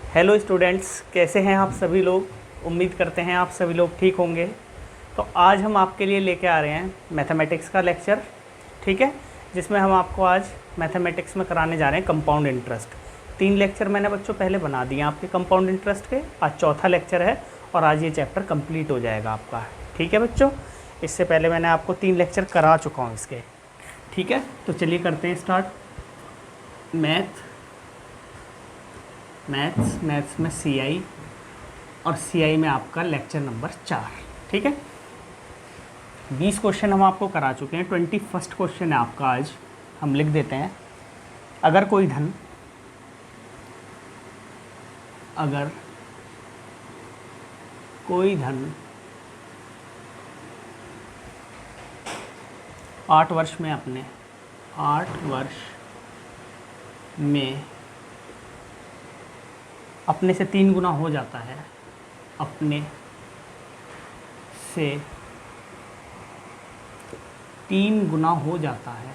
Hello students, कैसे हैं आप सभी लोग। उम्मीद करते हैं आप सभी लोग ठीक होंगे। तो आज हम आपके लिए लेके आ रहे हैं मैथमेटिक्स का लेक्चर, ठीक है, जिसमें हम आपको आज मैथमेटिक्स में कराने जा रहे हैं कंपाउंड इंटरेस्ट। 3 लेक्चर मैंने बच्चों पहले बना दिए आपके कंपाउंड इंटरेस्ट के, आज चौथा लेक्चर है और आज ये चैप्टर कंप्लीट हो जाएगा आपका, ठीक है बच्चों। इससे पहले मैंने आपको 3 लेक्चर करा चुका हूँ इसके, ठीक है। तो चलिए करते हैं स्टार्ट। मैथ्स में CI और CI में आपका लेक्चर नंबर 4, ठीक है। 20 क्वेश्चन हम आपको करा चुके हैं। 21st क्वेश्चन है आपका, आज हम लिख देते हैं। अगर कोई धन 8 वर्ष में अपने से 3 गुना हो जाता है, अपने से 3 गुना हो जाता है,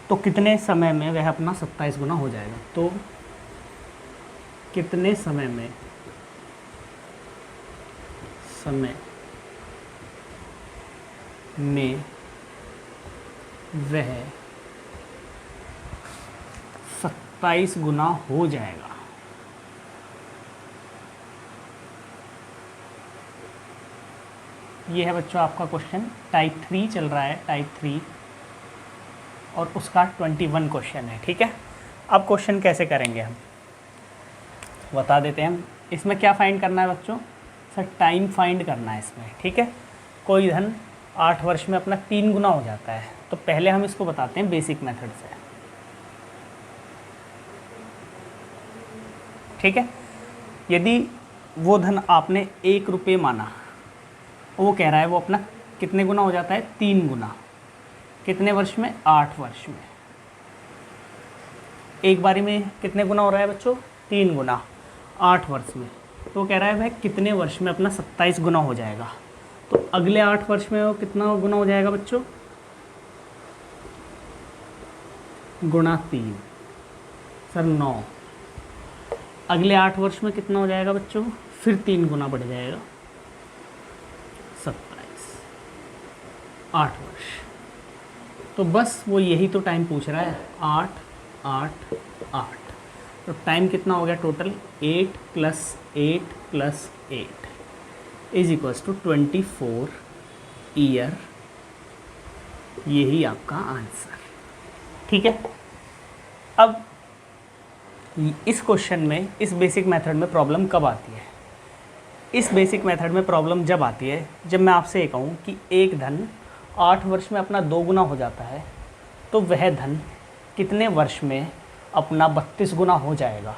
तो कितने समय में वह अपना 27 गुना हो जाएगा। तो कितने समय में वह 27 गुना हो जाएगा। ये है बच्चों आपका क्वेश्चन। टाइप 3 चल रहा है, टाइप 3, और उसका 21 क्वेश्चन है, ठीक है। अब क्वेश्चन कैसे करेंगे हम बता देते हैं। हम इसमें क्या फाइंड करना है बच्चों, सर टाइम फाइंड करना है इसमें, ठीक है। कोई धन 8 वर्ष में अपना 3 गुना हो जाता है, तो पहले हम इसको बताते हैं बेसिक मेथड से, ठीक है। यदि वो धन आपने 1 रुपये माना, वो कह रहा है वो अपना कितने गुना हो जाता है, 3 गुना। कितने वर्ष में, 8 वर्ष में। एक बारी में कितने गुना हो रहा है बच्चों, 3 गुना 8 वर्ष में। तो वो कह रहा है भाई कितने वर्ष में अपना 27 गुना हो जाएगा। तो अगले 8 वर्ष में वो कितना गुना हो जाएगा बच्चों, गुणा 3, सर 9। अगले 8 वर्ष में कितना हो जाएगा बच्चों, फिर 3 गुना बढ़ जाएगा, 27, 8 वर्ष। तो बस वो यही तो टाइम पूछ रहा है, 8, 8, 8। तो टाइम कितना हो गया टोटल, 8 + 8 + 8 = 24 ईयर। यही आपका आंसर, ठीक है। अब इस क्वेश्चन में, इस बेसिक मेथड में प्रॉब्लम कब आती है। इस बेसिक मेथड में प्रॉब्लम जब आती है जब मैं आपसे ये कहूँ कि एक धन 8 वर्ष में अपना 2 गुना हो जाता है, तो वह धन कितने वर्ष में अपना 32 गुना हो जाएगा।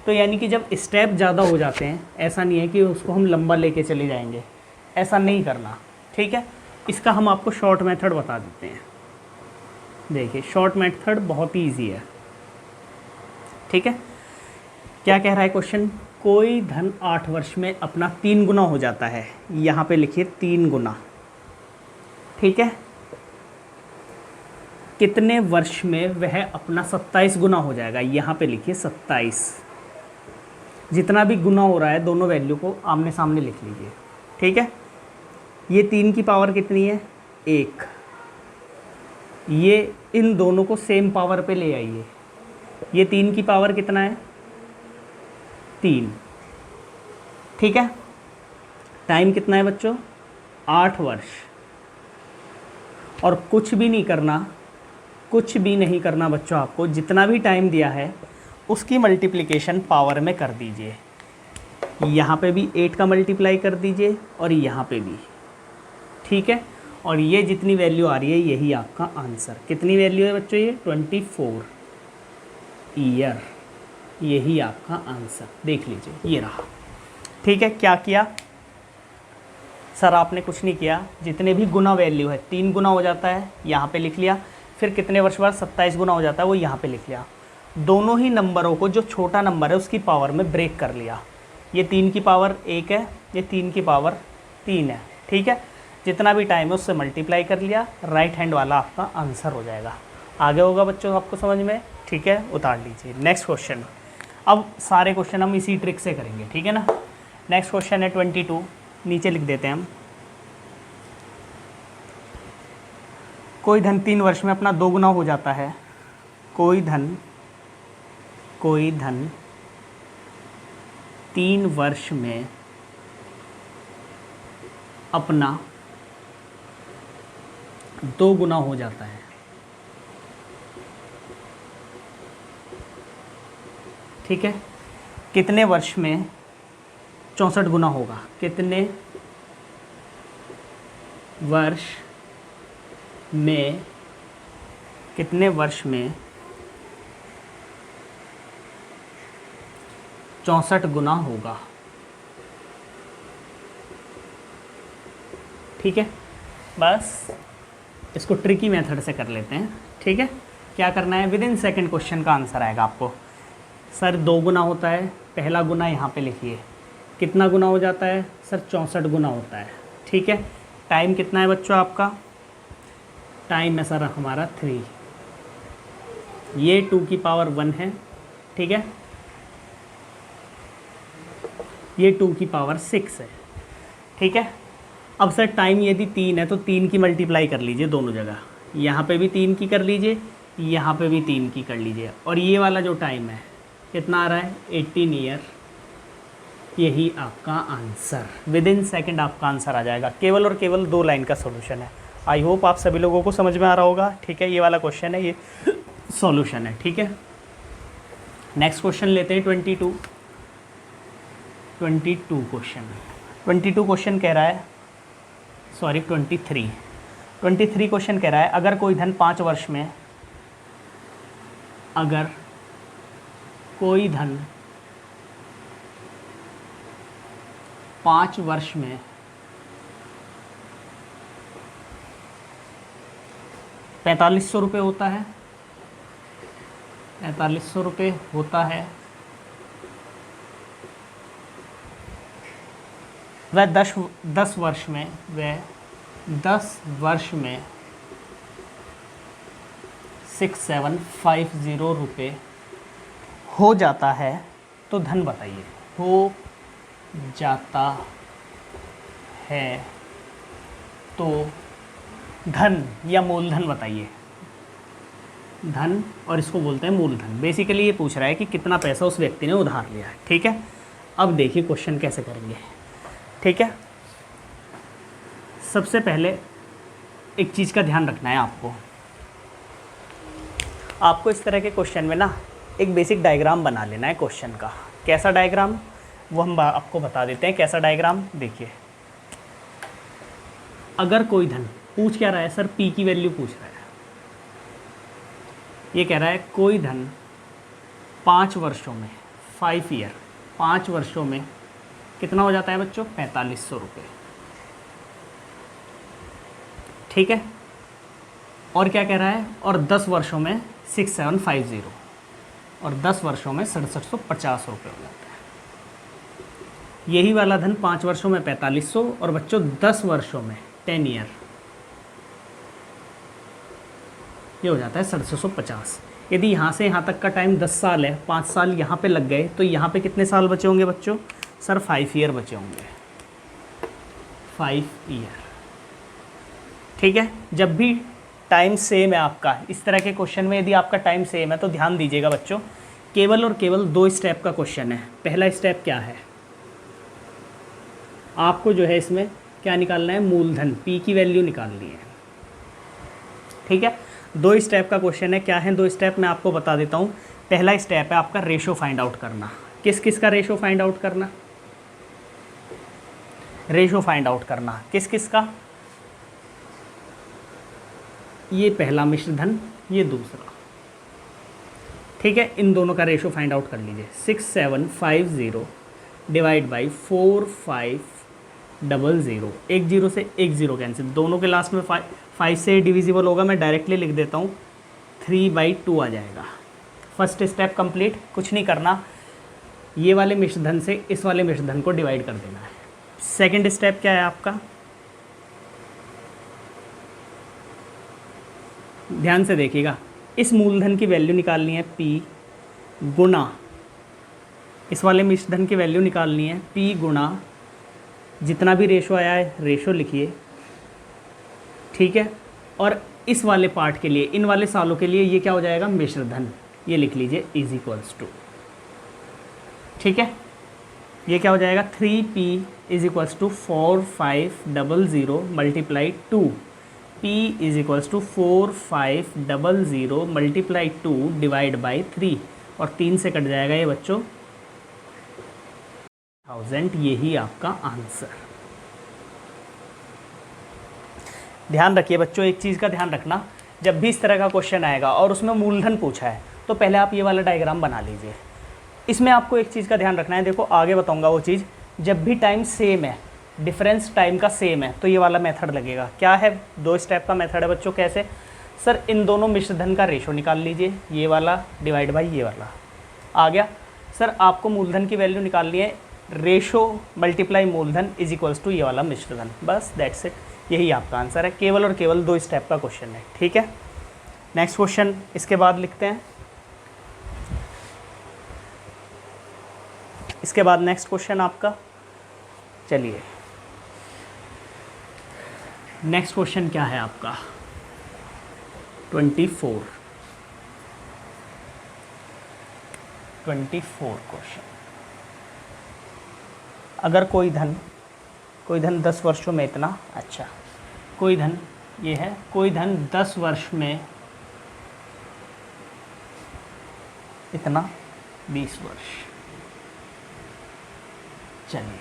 तो यानी कि जब स्टेप ज़्यादा हो जाते हैं, ऐसा नहीं है कि उसको हम लंबा लेके चले जाएंगे, ऐसा नहीं करना, ठीक है। इसका हम आपको शॉर्ट मेथड बता देते हैं। देखिए शॉर्ट मेथड बहुत ही ईजी है, ठीक है। क्या कह रहा है क्वेश्चन, कोई धन 8 वर्ष में अपना 3 गुना हो जाता है। यहाँ पे लिखिए 3 गुना, ठीक है। कितने वर्ष में वह अपना 27 गुना हो जाएगा। यहाँ पे लिखिए 27। जितना भी गुना हो रहा है दोनों वैल्यू को आमने सामने लिख लीजिए, ठीक है। ये 3 की पावर कितनी है, 1। ये इन दोनों को सेम पावर पे ले आइए। ये 3 की पावर कितना है, 3, ठीक है। टाइम कितना है बच्चों, 8 वर्ष। और कुछ भी नहीं करना बच्चों, आपको जितना भी टाइम दिया है उसकी मल्टीप्लिकेशन पावर में कर दीजिए। यहाँ पे भी 8 का मल्टीप्लाई कर दीजिए और यहाँ पे भी, ठीक है। और ये जितनी वैल्यू आ रही है यही आपका आंसर। कितनी वैल्यू है बच्चों, ये 24 ईयर। यही आपका आंसर, देख लीजिए ये रहा, ठीक है। क्या किया सर, आपने कुछ नहीं किया। जितने भी गुना वैल्यू है, 3 गुना हो जाता है, यहाँ पे लिख लिया। फिर कितने वर्ष बाद 27 गुना हो जाता है, वो यहाँ पे लिख लिया। दोनों ही नंबरों को, जो छोटा नंबर है उसकी पावर में ब्रेक कर लिया। ये 3 की पावर 1 है, ये 3 की पावर 3 है, ठीक है। जितना भी टाइम है उससे मल्टीप्लाई कर लिया, राइट हैंड वाला आपका आंसर हो जाएगा। आगे होगा बच्चों आपको समझ में, ठीक है, उतार लीजिए। नेक्स्ट क्वेश्चन, अब सारे क्वेश्चन हम इसी ट्रिक से करेंगे, ठीक है ना। नेक्स्ट क्वेश्चन है 22, नीचे लिख देते हैं हम। कोई धन 3 वर्ष में अपना 2 गुना हो जाता है। कोई धन 3 वर्ष में अपना 2 गुना हो जाता है। ठीक है, कितने वर्ष में 64 गुना होगा? कितने वर्ष में 64 गुना होगा? ठीक है, बस इसको ट्रिकी मेथड से कर लेते हैं। ठीक है, क्या करना है, विद इन सेकेंड क्वेश्चन का आंसर आएगा आपको। सर 2 गुना होता है, पहला गुना यहाँ पे लिखिए। कितना गुना हो जाता है? सर 64 गुना होता है। ठीक है, टाइम कितना है बच्चों आपका? टाइम है सर हमारा 3, ये 2 की पावर 1 है। ठीक है, ये 2 की पावर 6 है। ठीक है, अब सर टाइम यदि 3 है तो 3 की मल्टीप्लाई कर लीजिए दोनों जगह, यहाँ पे भी 3 की कर लीजिए, यहाँ पे भी 3 की कर लीजिए, और ये वाला जो टाइम है कितना आ रहा है? 18 ईयर। यही आपका आंसर, विद इन सेकेंड आपका आंसर आ जाएगा। केवल और केवल 2 लाइन का सॉल्यूशन है। आई होप आप सभी लोगों को समझ में आ रहा होगा। ठीक है, ये वाला क्वेश्चन है, ये सॉल्यूशन है। ठीक है, नेक्स्ट क्वेश्चन लेते हैं 22 क्वेश्चन। 22 क्वेश्चन कह रहा है, सॉरी 23 क्वेश्चन कह रहा है, अगर कोई धन 5 वर्ष में, अगर कोई धन 5 वर्ष में 4500 रुपये होता है, 4500 रुपये होता है, वह 10 वर्ष में, वह 10 वर्ष में 6750 रुपये हो जाता है, तो धन बताइए। हो जाता है तो धन या मूलधन बताइए। धन, और इसको बोलते हैं मूलधन। बेसिकली ये पूछ रहा है कि कितना पैसा उस व्यक्ति ने उधार लिया है। ठीक है, अब देखिए क्वेश्चन कैसे करेंगे। ठीक है, सबसे पहले एक चीज़ का ध्यान रखना है आपको इस तरह के क्वेश्चन में ना एक बेसिक डायग्राम बना लेना है क्वेश्चन का। कैसा डायग्राम, वो हम आपको बता देते हैं। कैसा डायग्राम, देखिए, अगर कोई धन, पूछ क्या रहा है सर? पी की वैल्यू पूछ रहा है। ये कह रहा है कोई धन 5 वर्षों में, 5 ईयर, 5 वर्षों में कितना हो जाता है बच्चों? 4500 रुपये। ठीक है, और क्या कह रहा है? और 10 वर्षों में 6750, और 10 वर्षों में 6750 रुपये हो जाता है। यही वाला धन 5 वर्षों में 4500, और बच्चों 10 वर्षों में 10 ईयर, ये हो जाता है 6750। यदि यहाँ से यहाँ तक का टाइम 10 साल है, 5 साल यहाँ पे लग गए, तो यहाँ पे कितने साल बचे होंगे बच्चों? सर 5 ईयर बचे होंगे, 5 ईयर। ठीक है, जब भी टाइम सेम है आपका, इस तरह के क्वेश्चन में यदि आपका टाइम सेम है तो ध्यान दीजिएगा बच्चों, केवल और केवल 2 स्टेप का क्वेश्चन है। पहला स्टेप क्या है? आपको जो है इसमें क्या निकालना है? मूलधन, पी की वैल्यू निकालनी है। ठीक है, 2 स्टेप का क्वेश्चन है। क्या है 2 स्टेप? मैं आपको बता देता हूँ। पहला स्टेप है आपका रेशो फाइंड आउट करना। किस किस का रेशो फाइंड आउट करना? रेशो फाइंड आउट करना किस किस का? ये पहला मिश्र धन, ये दूसरा। ठीक है, इन दोनों का रेशो फाइंड आउट कर लीजिए। 6750 डिवाइड बाई 4500, एक जीरो से एक जीरो कैंसिल, दोनों के लास्ट में 5 से डिविजिबल होगा। मैं डायरेक्टली लिख देता हूँ, 3/2 आ जाएगा। फर्स्ट स्टेप कंप्लीट, कुछ नहीं करना, ये वाले मिश्र धन से इस वाले मिश्र धन को डिवाइड कर देना है। सेकंड स्टेप क्या है आपका? ध्यान से देखिएगा, इस मूलधन की वैल्यू निकालनी है P गुना, इस वाले मिश्रधन की वैल्यू निकालनी है P गुना जितना भी रेशो आया है रेशो लिखिए, ठीक है। और इस वाले पार्ट के लिए, इन वाले सालों के लिए ये क्या हो जाएगा, मिश्रधन, ये लिख लीजिए इज इक्वल्स टू, ठीक है। ये क्या हो जाएगा, 3P is equals to 4500 multiply 2, P is equals to 4500 multiply 2 divide by 3, और 3 से कट जाएगा ये बच्चों 1000, यही आपका आंसर। ध्यान रखिए बच्चों, एक चीज़ का ध्यान रखना, जब भी इस तरह का क्वेश्चन आएगा और उसमें मूलधन पूछा है तो पहले आप ये वाला डायग्राम बना लीजिए। इसमें आपको एक चीज़ का ध्यान रखना है, देखो आगे बताऊंगा वो चीज़, जब भी टाइम सेम है, डिफरेंस टाइम का सेम है, तो ये वाला मेथड लगेगा। क्या है, 2 स्टेप का मेथड है बच्चों। कैसे, सर इन दोनों मिश्रधन का रेशो निकाल लीजिए, ये वाला डिवाइड बाई ये वाला आ गया। सर आपको मूलधन की वैल्यू निकालनी है, रेशो मल्टीप्लाई मूलधन इज इक्वल्स टू ये वाला मिश्रधन, बस दैट्स इट, यही आपका आंसर है। केवल और केवल 2 स्टेप का क्वेश्चन है, ठीक है। नेक्स्ट क्वेश्चन इसके बाद लिखते हैं, इसके बाद नेक्स्ट क्वेश्चन आपका, चलिए नेक्स्ट क्वेश्चन क्या है आपका, 24 क्वेश्चन। अगर कोई धन 10 वर्षों में इतना, अच्छा कोई धन, ये है कोई धन 10 वर्ष में इतना 20 वर्ष, चलिए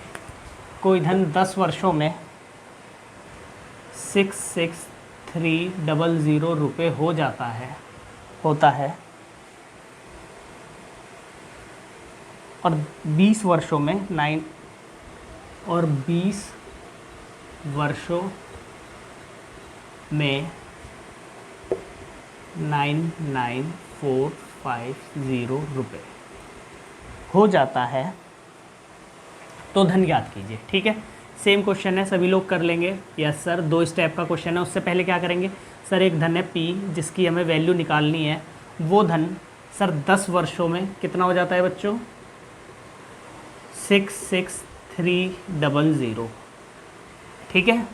कोई धन 10 वर्षों में 66300 रुपये हो जाता है, होता है, और 20 वर्षों में 9, और 20 वर्षों में 99450 रुपये हो जाता है, तो धन ज्ञात कीजिए, ठीक है। सेम क्वेश्चन है, सभी लोग कर लेंगे। यस सर, 2 स्टेप का क्वेश्चन है। उससे पहले क्या करेंगे, सर एक धन है P जिसकी हमें वैल्यू निकालनी है, वो धन सर 10 वर्षों में कितना हो जाता है बच्चों, 66300, ठीक है।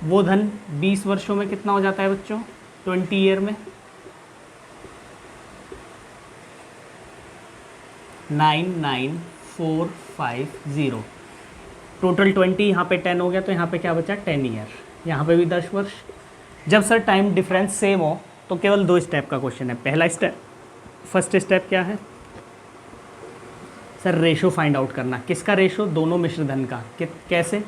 वो धन 20 वर्षों में कितना हो जाता है बच्चों, 20 ईयर में 99450, टोटल 20, यहाँ पे 10 हो गया, तो यहाँ पे क्या बचा 10 ईयर, यहाँ पे भी 10 वर्ष। जब सर टाइम डिफरेंस सेम हो तो केवल 2 स्टेप का क्वेश्चन है। पहला स्टेप, फर्स्ट स्टेप क्या है सर, रेशो फाइंड आउट करना। किसका रेशो, दोनों मिश्रधन का। कैसे,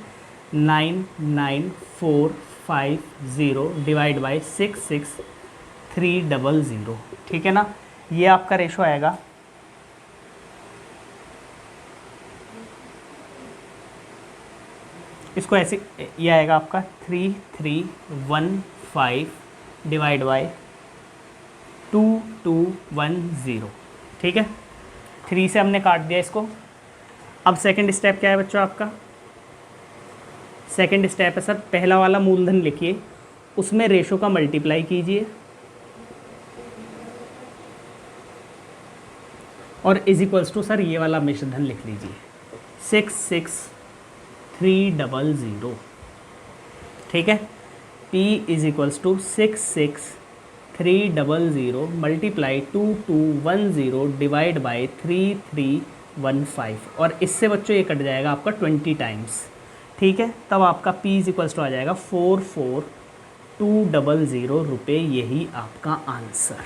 99450 डिवाइड बाई 66300, ठीक है ना। ये आपका रेशो आएगा, इसको ऐसे, ये आएगा आपका 3315 डिवाइड बाई 2210, ठीक है। 3 से हमने काट दिया इसको। अब सेकंड स्टेप क्या है बच्चों आपका, सेकंड स्टेप है सर, पहला वाला मूलधन लिखिए, उसमें रेशो का मल्टीप्लाई कीजिए, और इज इक्वल्स टू सर ये वाला मिश्रधन लिख लीजिए 66300, ठीक है। P is equals to 66300 multiply 2210 divide by 3315, और इससे बच्चों ये कट जाएगा आपका 20 टाइम्स, ठीक है। तब आपका P इज इक्वल्स टू आ जाएगा 44200 रुपये, यही आपका आंसर,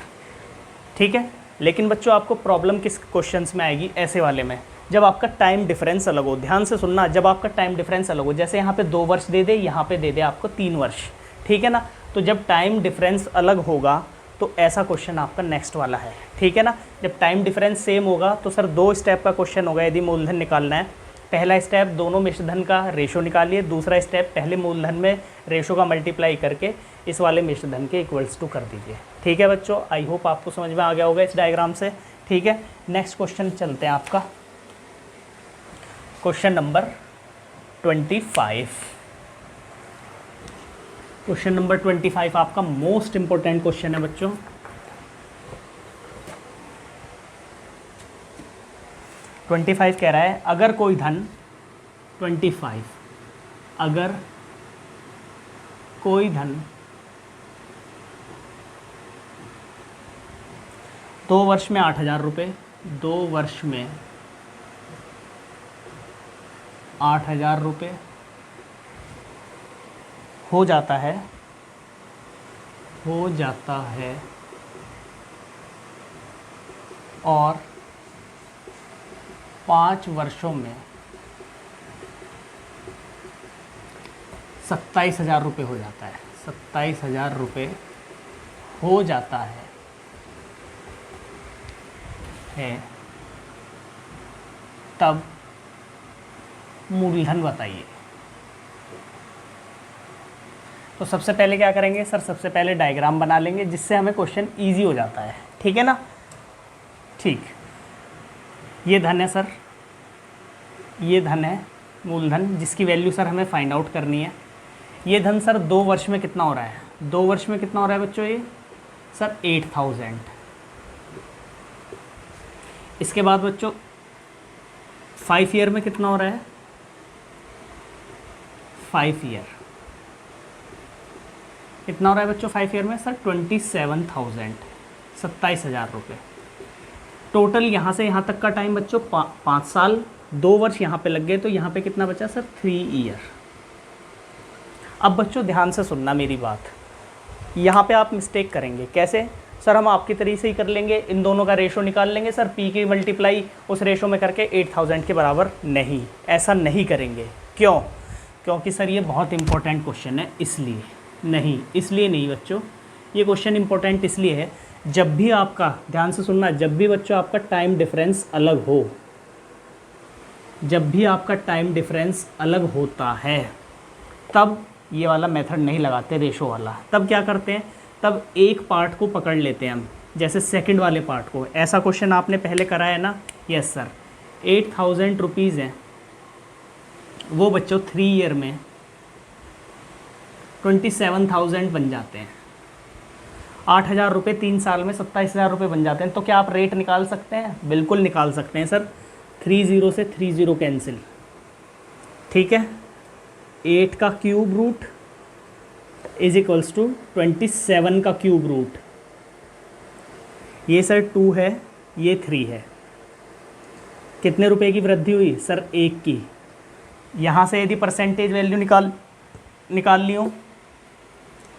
ठीक है। लेकिन बच्चों आपको प्रॉब्लम किस क्वेश्चंस में आएगी, ऐसे वाले में, जब आपका टाइम डिफरेंस अलग हो। ध्यान से सुनना, जब आपका टाइम डिफरेंस अलग हो, जैसे यहाँ पे 2 वर्ष दे दे, यहाँ पे दे दे आपको 3 वर्ष, ठीक है ना। तो जब टाइम डिफरेंस अलग होगा तो ऐसा क्वेश्चन आपका नेक्स्ट वाला है, ठीक है ना। जब टाइम डिफरेंस सेम होगा तो सर 2 स्टेप का क्वेश्चन होगा। यदि मूलधन निकालना है, पहला स्टेप दोनों मिश्रधन का रेशो निकालिए, दूसरा स्टेप पहले मूलधन में रेशो का मल्टीप्लाई करके इस वाले मिश्रधन के इक्वल्स टू कर दीजिए, ठीक है बच्चों। आई होप आपको समझ में आ गया होगा इस डायग्राम से, ठीक है। नेक्स्ट क्वेश्चन चलते हैं आपका, क्वेश्चन नंबर 25। क्वेश्चन नंबर 25 आपका मोस्ट इंपॉर्टेंट क्वेश्चन है बच्चों। ट्वेंटी फाइव कह रहा है अगर कोई धन 25 अगर कोई धन 2 वर्ष में 8,000 रुपये, 2 वर्ष में 8,000 रुपये हो जाता है और 5 वर्षों में 27,000 रुपये हो जाता है, 27,000 रुपये हो जाता है तब मूलधन बताइए। तो सबसे पहले क्या करेंगे सर, सबसे पहले डायग्राम बना लेंगे जिससे हमें क्वेश्चन इजी हो जाता है, ठीक है ना। ठीक, ये धन है सर, ये धन है मूलधन जिसकी वैल्यू सर हमें फाइंड आउट करनी है। ये धन सर 2 वर्ष में कितना हो रहा है, 2 वर्ष में कितना हो रहा है बच्चों, ये सर 8,000। इसके बाद बच्चों 5 ईयर में कितना हो रहा है, 5 ईयर कितना हो रहा है बच्चों 5 ईयर में सर 27,000, 27,000 रुपये। टोटल यहाँ से यहाँ तक का टाइम बच्चों 5 साल, 2 वर्ष यहाँ पे लग गए, तो यहाँ पे कितना बचा सर 3 ईयर। अब बच्चों ध्यान से सुनना मेरी बात, यहाँ पे आप मिस्टेक करेंगे। कैसे सर, हम आपकी तरीके से ही कर लेंगे, इन दोनों का रेशो निकाल लेंगे सर, पी की मल्टीप्लाई उस रेशो में करके 8,000 के बराबर। नहीं, ऐसा नहीं करेंगे। क्यों? क्योंकि सर ये बहुत इंपॉर्टेंट क्वेश्चन है, इसलिए नहीं बच्चों, ये क्वेश्चन इंपॉर्टेंट इसलिए है, जब भी आपका, ध्यान से सुनना, जब भी बच्चों आपका टाइम डिफरेंस अलग हो, जब भी आपका टाइम डिफरेंस अलग होता है तब ये वाला मेथड नहीं लगाते, रेशो वाला। तब क्या करते हैं, तब एक पार्ट को पकड़ लेते हैं हम, जैसे सेकंड वाले पार्ट को। ऐसा क्वेश्चन आपने पहले करा है ना, यस सर। 8,000 रुपीज़ हैं वो बच्चों 3 ईयर में 27,000 बन जाते हैं। 8,000 रुपये 3 साल में 27,000 रुपये बन जाते हैं। तो क्या आप रेट निकाल सकते हैं? बिल्कुल निकाल सकते हैं सर। 30 से 30 कैंसिल, ठीक है। 8 का cube root is equals to 27 का क्यूब रूट। ये सर 2 है, ये 3 है। कितने रुपए की वृद्धि हुई सर? 1 की। यहाँ से यदि परसेंटेज वैल्यू निकाल ली हो,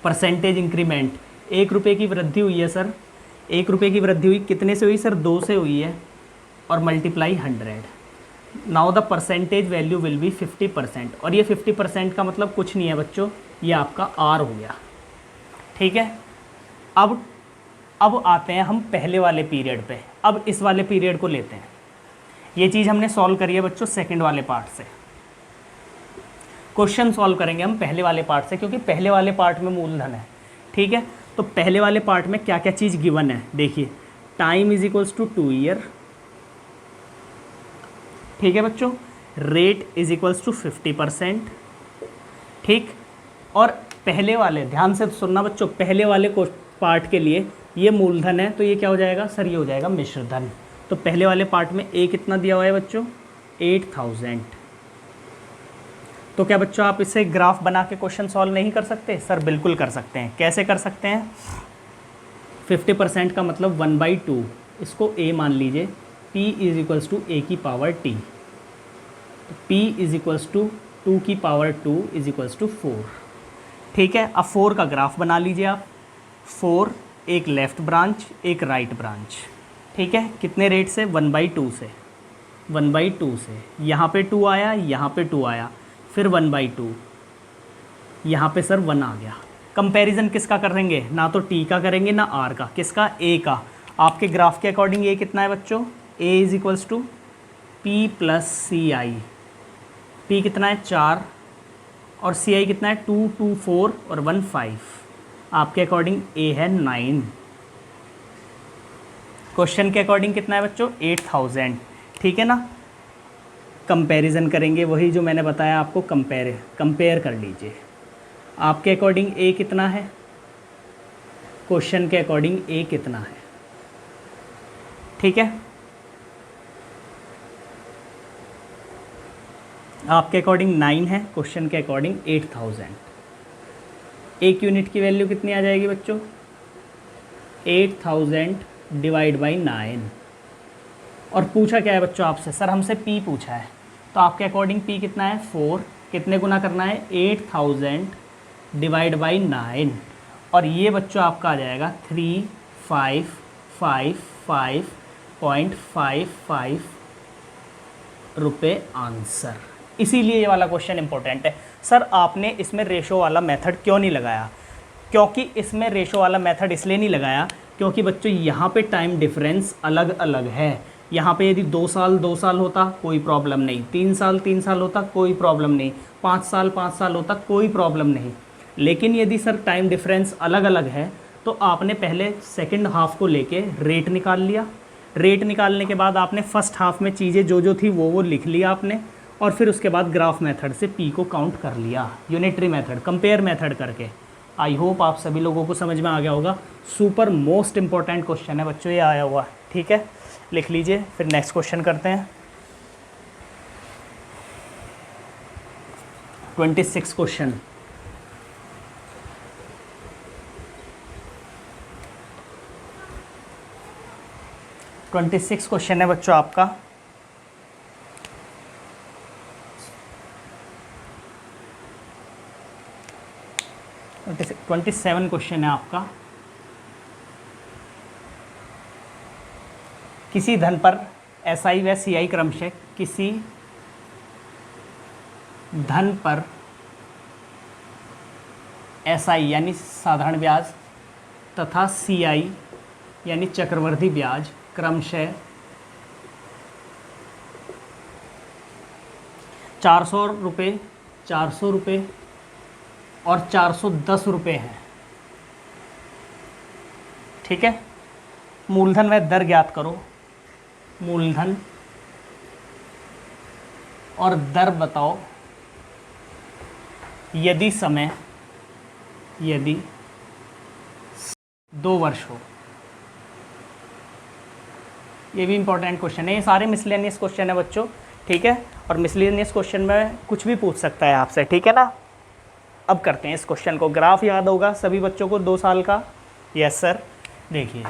परसेंटेज इंक्रीमेंट, 1 रुपये की वृद्धि हुई है सर। 1 रुपये की वृद्धि हुई, कितने से हुई सर? 2 से हुई है, और multiply 100। Now the percentage value will be 50%। और ये 50% का मतलब कुछ नहीं है बच्चों, ये आपका आर हो गया, ठीक है। अब आते हैं हम पहले वाले पीरियड पे। अब इस वाले पीरियड को लेते हैं। ये चीज़ हमने सॉल्व करी है बच्चों सेकंड वाले पार्ट से। क्वेश्चन सॉल्व करेंगे हम पहले वाले पार्ट से, क्योंकि पहले वाले पार्ट में मूलधन है, ठीक है। तो पहले वाले पार्ट में क्या क्या चीज़ गिवन है देखिए। Time is equals to 2 year, ठीक है बच्चों। रेट इज इक्वल्स टू 50%, ठीक। और पहले वाले, ध्यान से सुनना बच्चों, पहले वाले पार्ट के लिए ये मूलधन है, तो ये क्या हो जाएगा सर? ये हो जाएगा मिश्रधन। तो पहले वाले पार्ट में ए कितना दिया हुआ है बच्चों? 8,000। तो क्या बच्चों आप इसे ग्राफ बना के क्वेश्चन सॉल्व नहीं कर सकते? सर बिल्कुल कर सकते हैं। कैसे कर सकते हैं? 50% का मतलब 1/2, इसको a मान लीजिए। p is equals to a की power t, p is equals to 2 की पावर 2 इज इक्वल्स टू 4, ठीक है। अब 4 का ग्राफ बना लीजिए आप। 4, एक लेफ़्ट ब्रांच, एक राइट ब्रांच, ठीक है। कितने रेट से? 1/2 से, 1/2 से। यहाँ पे 2 आया, यहाँ पे 2 आया, फिर 1/2, यहाँ पे सर 1 आ गया। कंपैरिजन किसका करेंगे? ना तो t का करेंगे ना r का, किसका? a का। आपके ग्राफ के अकॉर्डिंग ये कितना है बच्चों? a is equals to p plus C I. p कितना है? 4, और सी आई कितना है? 2, 2, 4 और 1, 5। आपके अकॉर्डिंग a है 9। क्वेश्चन के अकॉर्डिंग कितना है बच्चों? 8,000, ठीक है ना। कंपैरिजन करेंगे, वही जो मैंने बताया आपको, कंपेयर कर लीजिए। आपके अकॉर्डिंग ए कितना है, क्वेश्चन के अकॉर्डिंग ए कितना है, ठीक है। आपके अकॉर्डिंग 9 है, क्वेश्चन के अकॉर्डिंग 8000। एक यूनिट की वैल्यू कितनी आ जाएगी बच्चों, 8000 डिवाइड बाई 9। और पूछा क्या है बच्चों आपसे, सर हमसे पी पूछा है, तो आपके अकॉर्डिंग पी कितना है 4, कितने गुना करना है 8000 डिवाइड बाई 9, और ये बच्चों आपका आ जाएगा 3555.55 रुपये आंसर। इसीलिए ये वाला क्वेश्चन इंपॉर्टेंट है। सर आपने इसमें रेशो वाला मेथड क्यों नहीं लगाया, क्योंकि इसमें रेशो वाला मेथड इसलिए नहीं लगाया क्योंकि बच्चों यहाँ पे टाइम डिफरेंस अलग अलग है। यहाँ पे यदि 2 साल 2 साल होता कोई प्रॉब्लम नहीं, 3 साल 3 साल होता कोई प्रॉब्लम नहीं, 5 साल 5 साल होता कोई प्रॉब्लम नहीं। लेकिन यदि सर टाइम डिफरेंस अलग अलग है तो आपने पहले सेकंड हाफ को लेके रेट निकाल लिया, रेट निकालने के बाद आपने फर्स्ट हाफ में चीज़ें जो जो थी वो लिख लिया आपने, और फिर उसके बाद ग्राफ मेथड से पी को काउंट कर लिया, यूनिटरी मेथड कंपेयर मेथड करके। आई होप आप सभी लोगों को समझ में आ गया होगा। सुपर मोस्ट इंपॉर्टेंट क्वेश्चन है बच्चों ये आया हुआ, ठीक है, लिख लीजिए। फिर नेक्स्ट क्वेश्चन करते हैं। 26 क्वेश्चन। क्वेश्चन है बच्चों आपका, ट्वेंटी 27 क्वेश्चन है आपका। किसी धन पर SI व CI क्रमशः, किसी धन पर SI यानी साधारण ब्याज तथा CI यानी चक्रवर्ती ब्याज क्रमशः 400 रुपये, 400 रुपये और 410 रुपये हैं, ठीक है। मूलधन व दर ज्ञात करो, मूलधन और दर बताओ यदि समय, यदि 2 वर्ष हो। ये भी इंपॉर्टेंट क्वेश्चन है, ये सारे मिसलेनियस क्वेश्चन है बच्चों, ठीक है। और मिसलेनियस क्वेश्चन में कुछ भी पूछ सकता है आपसे, ठीक है ना। अब करते हैं इस क्वेश्चन को। ग्राफ याद होगा सभी बच्चों को 2 साल का, यस सर। देखिए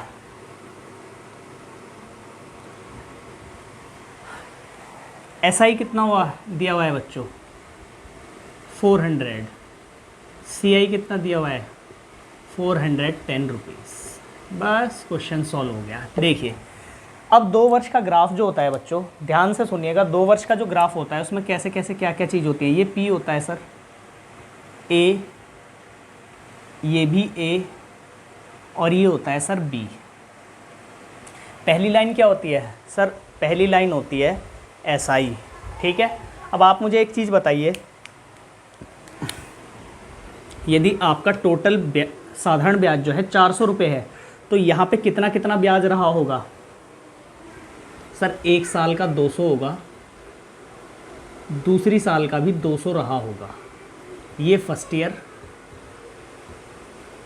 SI कितना हुआ दिया हुआ है बच्चों 400, CI कितना दिया हुआ है 410 रुपीज़। बस क्वेश्चन सॉल्व हो गया। देखिए अब 2 वर्ष का ग्राफ जो होता है बच्चों, ध्यान से सुनिएगा, 2 वर्ष का जो ग्राफ होता है उसमें कैसे कैसे क्या क्या चीज़ होती है। ये P होता है सर, A, ये भी A, और ये होता है सर B। पहली लाइन क्या होती है सर, पहली लाइन होती है SI, ठीक है। अब आप मुझे एक चीज़ बताइए, यदि आपका टोटल साधारण ब्याज जो है 400 रुपये है तो यहाँ पे कितना कितना ब्याज रहा होगा सर, 1 साल का 200 होगा, दूसरी साल का भी 200 रहा होगा। ये फर्स्ट ईयर,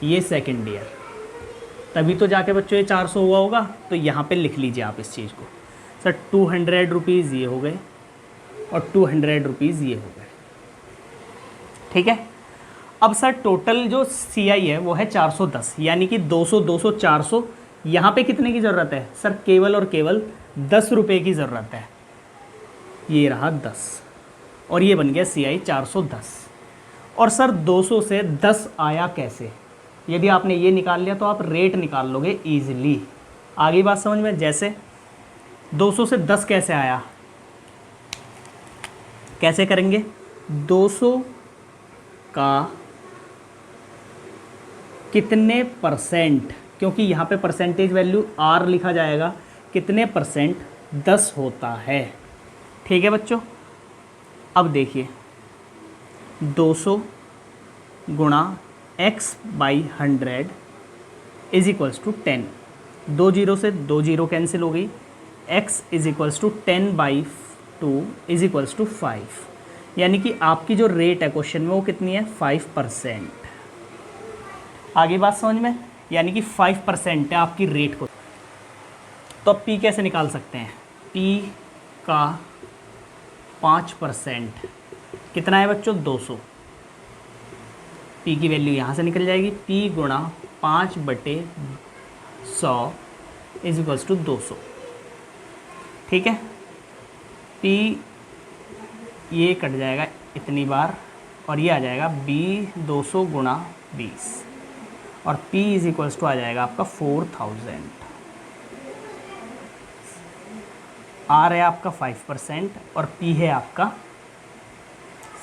ये सेकंड ईयर, तभी तो जाके बच्चों ये 400 हुआ होगा। तो यहाँ पे लिख लीजिए आप इस चीज़ को सर, 200 रुपीज़ ये हो गए और 200 रुपीज़ ये हो गए, ठीक है। अब सर टोटल जो CI है वो है 410, यानी कि 200 200 400। यहाँ पे कितने की ज़रूरत है सर, केवल और केवल 10 रुपये की ज़रूरत है। ये रहा 10 और ये बन गया CI 410। और सर 200 से 10 आया कैसे, यदि आपने ये निकाल लिया तो आप रेट निकाल लोगे ईजिली। आगे बात समझ में, जैसे 200 से 10 कैसे आया, कैसे करेंगे, 200 का कितने परसेंट, क्योंकि यहाँ पे परसेंटेज वैल्यू R लिखा जाएगा, कितने परसेंट 10 होता है, ठीक है बच्चों। अब देखिए 200 गुणा x/100 is equals to 10, 2 zero से 2 जीरो कैंसिल हो गई, x is equals to 10/2 is equals to 5। यानी कि आपकी जो रेट है क्वेश्चन में वो कितनी है 5%। आगे बात समझ में, यानी कि 5% है आपकी रेट को। तो अब पी कैसे निकाल सकते हैं, पी का 5% कितना है बच्चों 200। पी की वैल्यू यहाँ से निकल जाएगी, पी गुणा 5/100 इज इक्वल्स टू 200। ठीक है, पी ये कट जाएगा इतनी बार और ये आ जाएगा 200 गुणा 20 और P इज इक्वल्स टू आ जाएगा आपका 4000। R है आपका 5% और P है आपका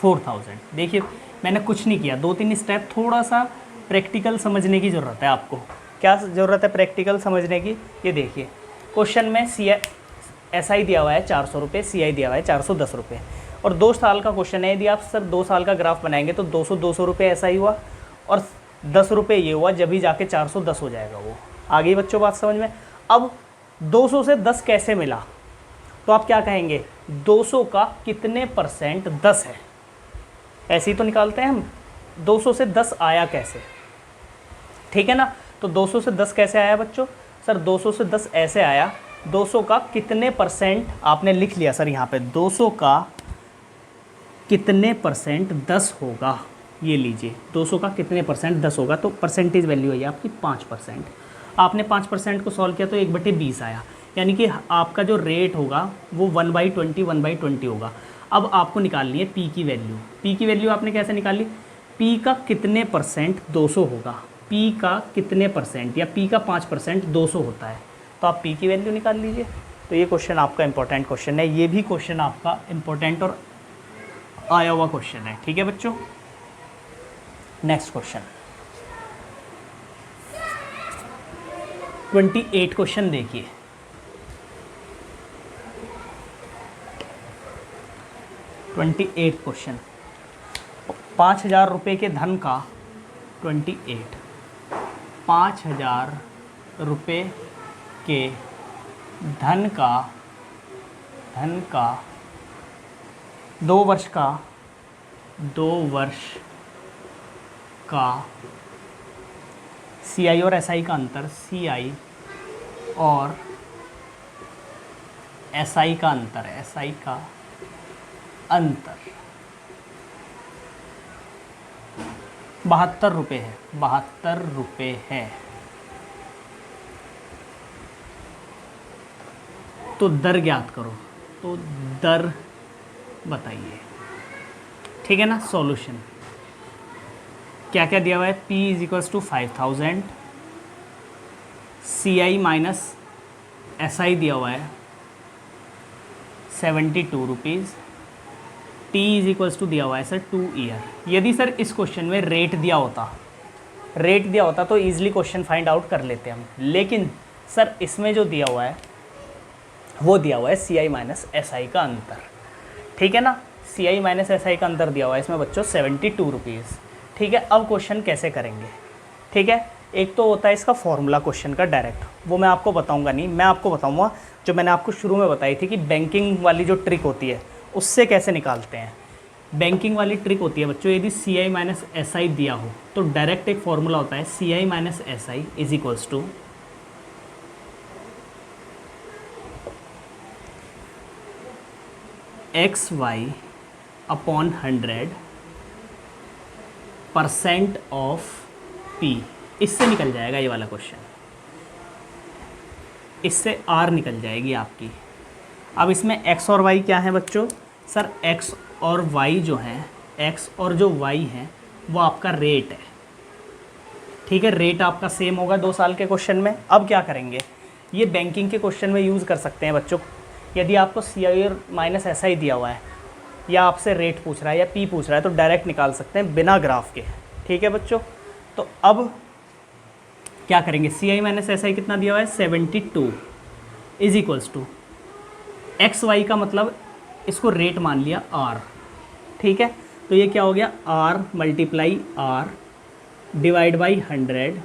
4000। देखिए मैंने कुछ नहीं किया, 2-3 स्टेप, थोड़ा सा प्रैक्टिकल समझने की ज़रूरत है आपको। क्या ज़रूरत है प्रैक्टिकल समझने की, ये देखिए क्वेश्चन में SI दिया हुआ है 400 रुपये, CI दिया हुआ है 410 रुपये और 2 साल का क्वेश्चन है। यदि आप सर 2 साल का ग्राफ बनाएंगे तो 200 रुपये SI हुआ और 10 रुपये ये हुआ, जब ही जाके 410 हो जाएगा वो। आगे बच्चों बात समझ में। अब 200 से 10 कैसे मिला, तो आप क्या कहेंगे 200 का कितने परसेंट 10 है, ऐसे ही तो निकालते हैं हम। 200 से 10 आया कैसे, ठीक है ना। तो 200 से 10 कैसे आया बच्चों, सर 200 से 10 ऐसे आया, 200 का कितने परसेंट आपने लिख लिया सर यहाँ पे, 200 का कितने परसेंट 10 होगा, ये लीजिए 200 का कितने परसेंट 10 होगा, तो परसेंटेज वैल्यू है आपकी 5%। आपने 5% को सॉल्व किया तो 1/20 आया, यानी कि आपका जो रेट होगा वो 1/20 होगा। अब आपको निकालनी है पी की वैल्यू। पी की वैल्यू आपने कैसे निकाली, पी का कितने परसेंट 200 होगा, पी का कितने परसेंट या पी का 5% 200 होता है, तो आप पी की वैल्यू निकाल लीजिए। तो ये क्वेश्चन आपका इंपॉर्टेंट क्वेश्चन है, ये भी क्वेश्चन आपका इंपॉर्टेंट और आया हुआ क्वेश्चन है। ठीक है बच्चों, नेक्स्ट क्वेश्चन 28 क्वेश्चन देखिए। 28 क्वेश्चन, 5000 रुपये के धन का 5000 रुपये के धन का 2 वर्ष का CI और SI का अंतर, CI और SI का अंतर, SI का अंतर 72 रुपये है, 72 रुपये है। तो दर ज्ञात करो, तो दर बताइए। ठीक है ना। सॉल्यूशन क्या क्या दिया हुआ है, P is equals to 5000, CI minus SI दिया हुआ है 72 rupees, T is equals to दिया हुआ है सर 2 ईयर। यदि सर इस क्वेश्चन में रेट दिया होता तो ईजिली क्वेश्चन फाइंड आउट कर लेते हम, लेकिन सर इसमें जो दिया हुआ है वो दिया हुआ है CI माइनस SI का अंतर। ठीक है ना, CI माइनस SI का अंतर दिया हुआ है इसमें बच्चों 72 रुपीज़। ठीक है, अब क्वेश्चन कैसे करेंगे। ठीक है, एक तो होता है इसका फॉर्मूला क्वेश्चन का डायरेक्ट, वो मैं आपको बताऊंगा नहीं, मैं आपको बताऊंगा जो मैंने आपको शुरू में बताई थी कि बैंकिंग वाली जो ट्रिक होती है उससे कैसे निकालते हैं। बैंकिंग वाली ट्रिक होती है बच्चों, यदि CI माइनस SI दिया हो तो डायरेक्ट एक फॉर्मूला होता है CI minus SI is equals to XY upon 100% of P। इससे निकल जाएगा ये वाला क्वेश्चन, इससे R निकल जाएगी आपकी। अब इसमें X और Y क्या है बच्चों, सर X और Y जो हैं, X और जो Y हैं वो आपका रेट है। ठीक है, रेट आपका सेम होगा 2 साल के क्वेश्चन में। अब क्या करेंगे, ये बैंकिंग के क्वेश्चन में यूज़ कर सकते हैं बच्चों। यदि आपको CI और माइनस SI दिया हुआ है या आपसे रेट पूछ रहा है या P पूछ रहा है तो डायरेक्ट निकाल सकते हैं बिना ग्राफ के। ठीक है बच्चों, तो अब क्या करेंगे, CI माइनस SI कितना दिया हुआ है 72 इज इक्वल्स टू XY का मतलब इसको रेट मान लिया R। ठीक है, तो ये क्या हो गया R multiply R divide by 100,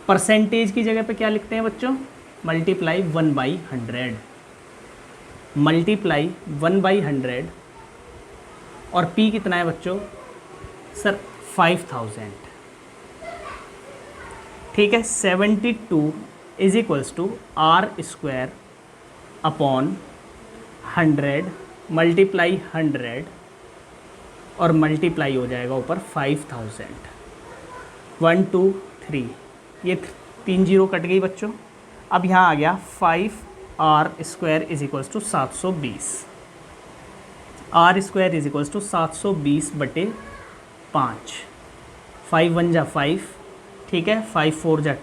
percentage की जगह पे क्या लिखते हैं बच्चों, मल्टीप्लाई 1/100, मल्टीप्लाई 1/100 और P कितना है बच्चों? सर 5000। ठीक है, 72 is equals to R square upon 100 multiply 100 और मल्टीप्लाई हो जाएगा ऊपर 5000। 1 2 3, ये 3 जीरो कट गई बच्चों। अब यहाँ आ गया 5r square is equals to 720। R square is equals to 720 बटे 5। 5 1 जा 5, ठीक है, 5 4 जा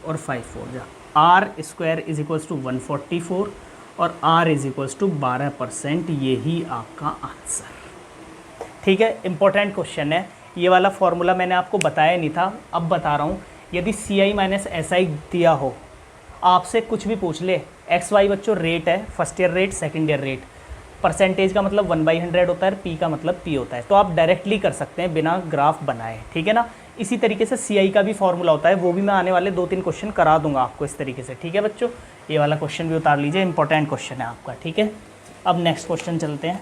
और 5 4 जा। R square is equals to 144 और आर इज इक्वल्स टू 12%। यही आपका आंसर। ठीक है, इंपॉर्टेंट क्वेश्चन है ये वाला। फॉर्मूला मैंने आपको बताया नहीं था, अब बता रहा हूँ। यदि CI माइनस SI दिया हो, आपसे कुछ भी पूछ ले, XY बच्चों रेट है, first year rate, second year rate, percentage का मतलब 1/100 होता है, P का मतलब P होता है, तो आप डायरेक्टली कर सकते हैं बिना ग्राफ बनाए। ठीक है ना। इसी तरीके से CI का भी फॉर्मूला होता है, वो भी मैं आने वाले 2-3 क्वेश्चन करा दूंगा आपको इस तरीके से। ठीक है बच्चों, ये वाला क्वेश्चन भी उतार लीजिए, इंपॉर्टेंट क्वेश्चन है आपका। ठीक है, अब नेक्स्ट क्वेश्चन चलते हैं।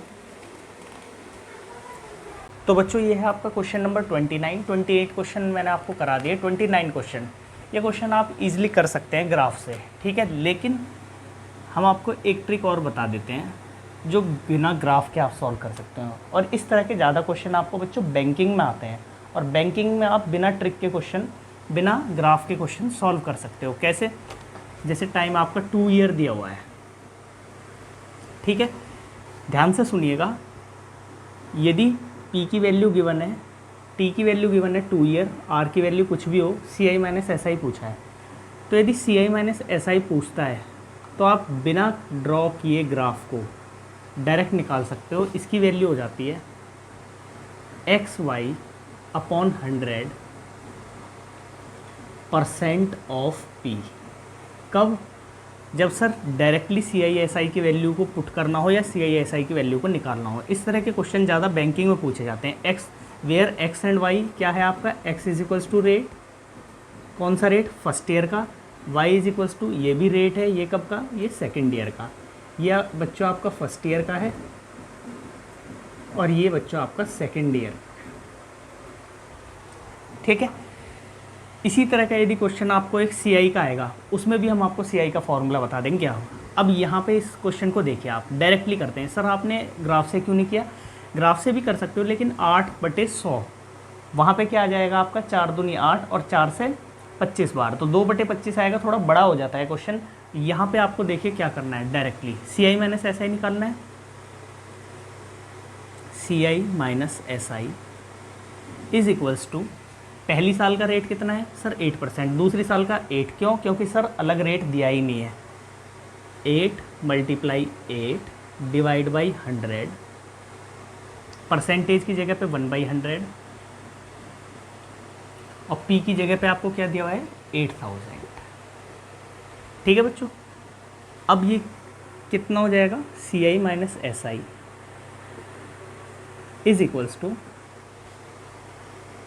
तो बच्चों ये है आपका क्वेश्चन नंबर 29। 28 क्वेश्चन मैंने आपको करा दिए, 29 क्वेश्चन, ये क्वेश्चन आप इजीली कर सकते हैं ग्राफ से। ठीक है, लेकिन हम आपको एक ट्रिक और बता देते हैं जो बिना ग्राफ के आप सॉल्व कर सकते हो। और इस तरह के ज़्यादा क्वेश्चन आपको बच्चों बैंकिंग में आते हैं, और बैंकिंग में आप बिना ट्रिक के क्वेश्चन, बिना ग्राफ के क्वेश्चन सॉल्व कर सकते हो। कैसे? जैसे टाइम आपका 2 ईयर दिया हुआ है। ठीक है, ध्यान से सुनिएगा। यदि P की वैल्यू गिवन है, T की वैल्यू गिवन है 2 ईयर, R की वैल्यू कुछ भी हो, CI माइनस SI पूछा है, तो यदि CI माइनस SI पूछता है तो आप बिना ड्रॉ किए ग्राफ को डायरेक्ट निकाल सकते हो। इसकी वैल्यू हो जाती है XY अपॉन 100% ऑफ P। कब? जब सर डायरेक्टली CI/SI की वैल्यू को पुट करना हो या CI/SI की वैल्यू को निकालना हो। इस तरह के क्वेश्चन ज़्यादा बैंकिंग में पूछे जाते हैं। वेयर X एंड Y क्या है आपका? X is equals to rate, कौन सा रेट? फर्स्ट ईयर का। Y इज इक्वल्स टू, ये भी रेट है, ये कब का? ये सेकेंड ईयर का। ये बच्चों आपका फर्स्ट ईयर का है और ये बच्चों आपका सेकेंड ईयर। ठीक है, इसी तरह का यदि क्वेश्चन आपको एक CI का आएगा, उसमें भी हम आपको CI का फॉर्मूला बता देंगे क्या होगा। अब यहाँ पे इस क्वेश्चन को देखिए, आप डायरेक्टली करते हैं। सर आपने ग्राफ से क्यों नहीं किया? ग्राफ से भी कर सकते हो, लेकिन 8/100 वहाँ पे क्या आ जाएगा आपका? 4 दूनी 8 और 4 से 25 बार, तो 2/25 आएगा, थोड़ा बड़ा हो जाता है क्वेश्चन। यहाँ पे आपको देखिए क्या करना है, डायरेक्टली CI माइनस SI निकालना है। CI minus SI is equals to, पहली साल का रेट कितना है सर? 8%। दूसरी साल का 8, क्यों? क्योंकि सर अलग रेट दिया ही नहीं है। 8 मल्टीप्लाई 8 डिवाइड बाई 100, परसेंटेज की जगह पे 1/100 और P की जगह पे आपको क्या दिया हुआ है? 8000। ठीक है बच्चों, अब ये कितना हो जाएगा? CI minus SI is equals to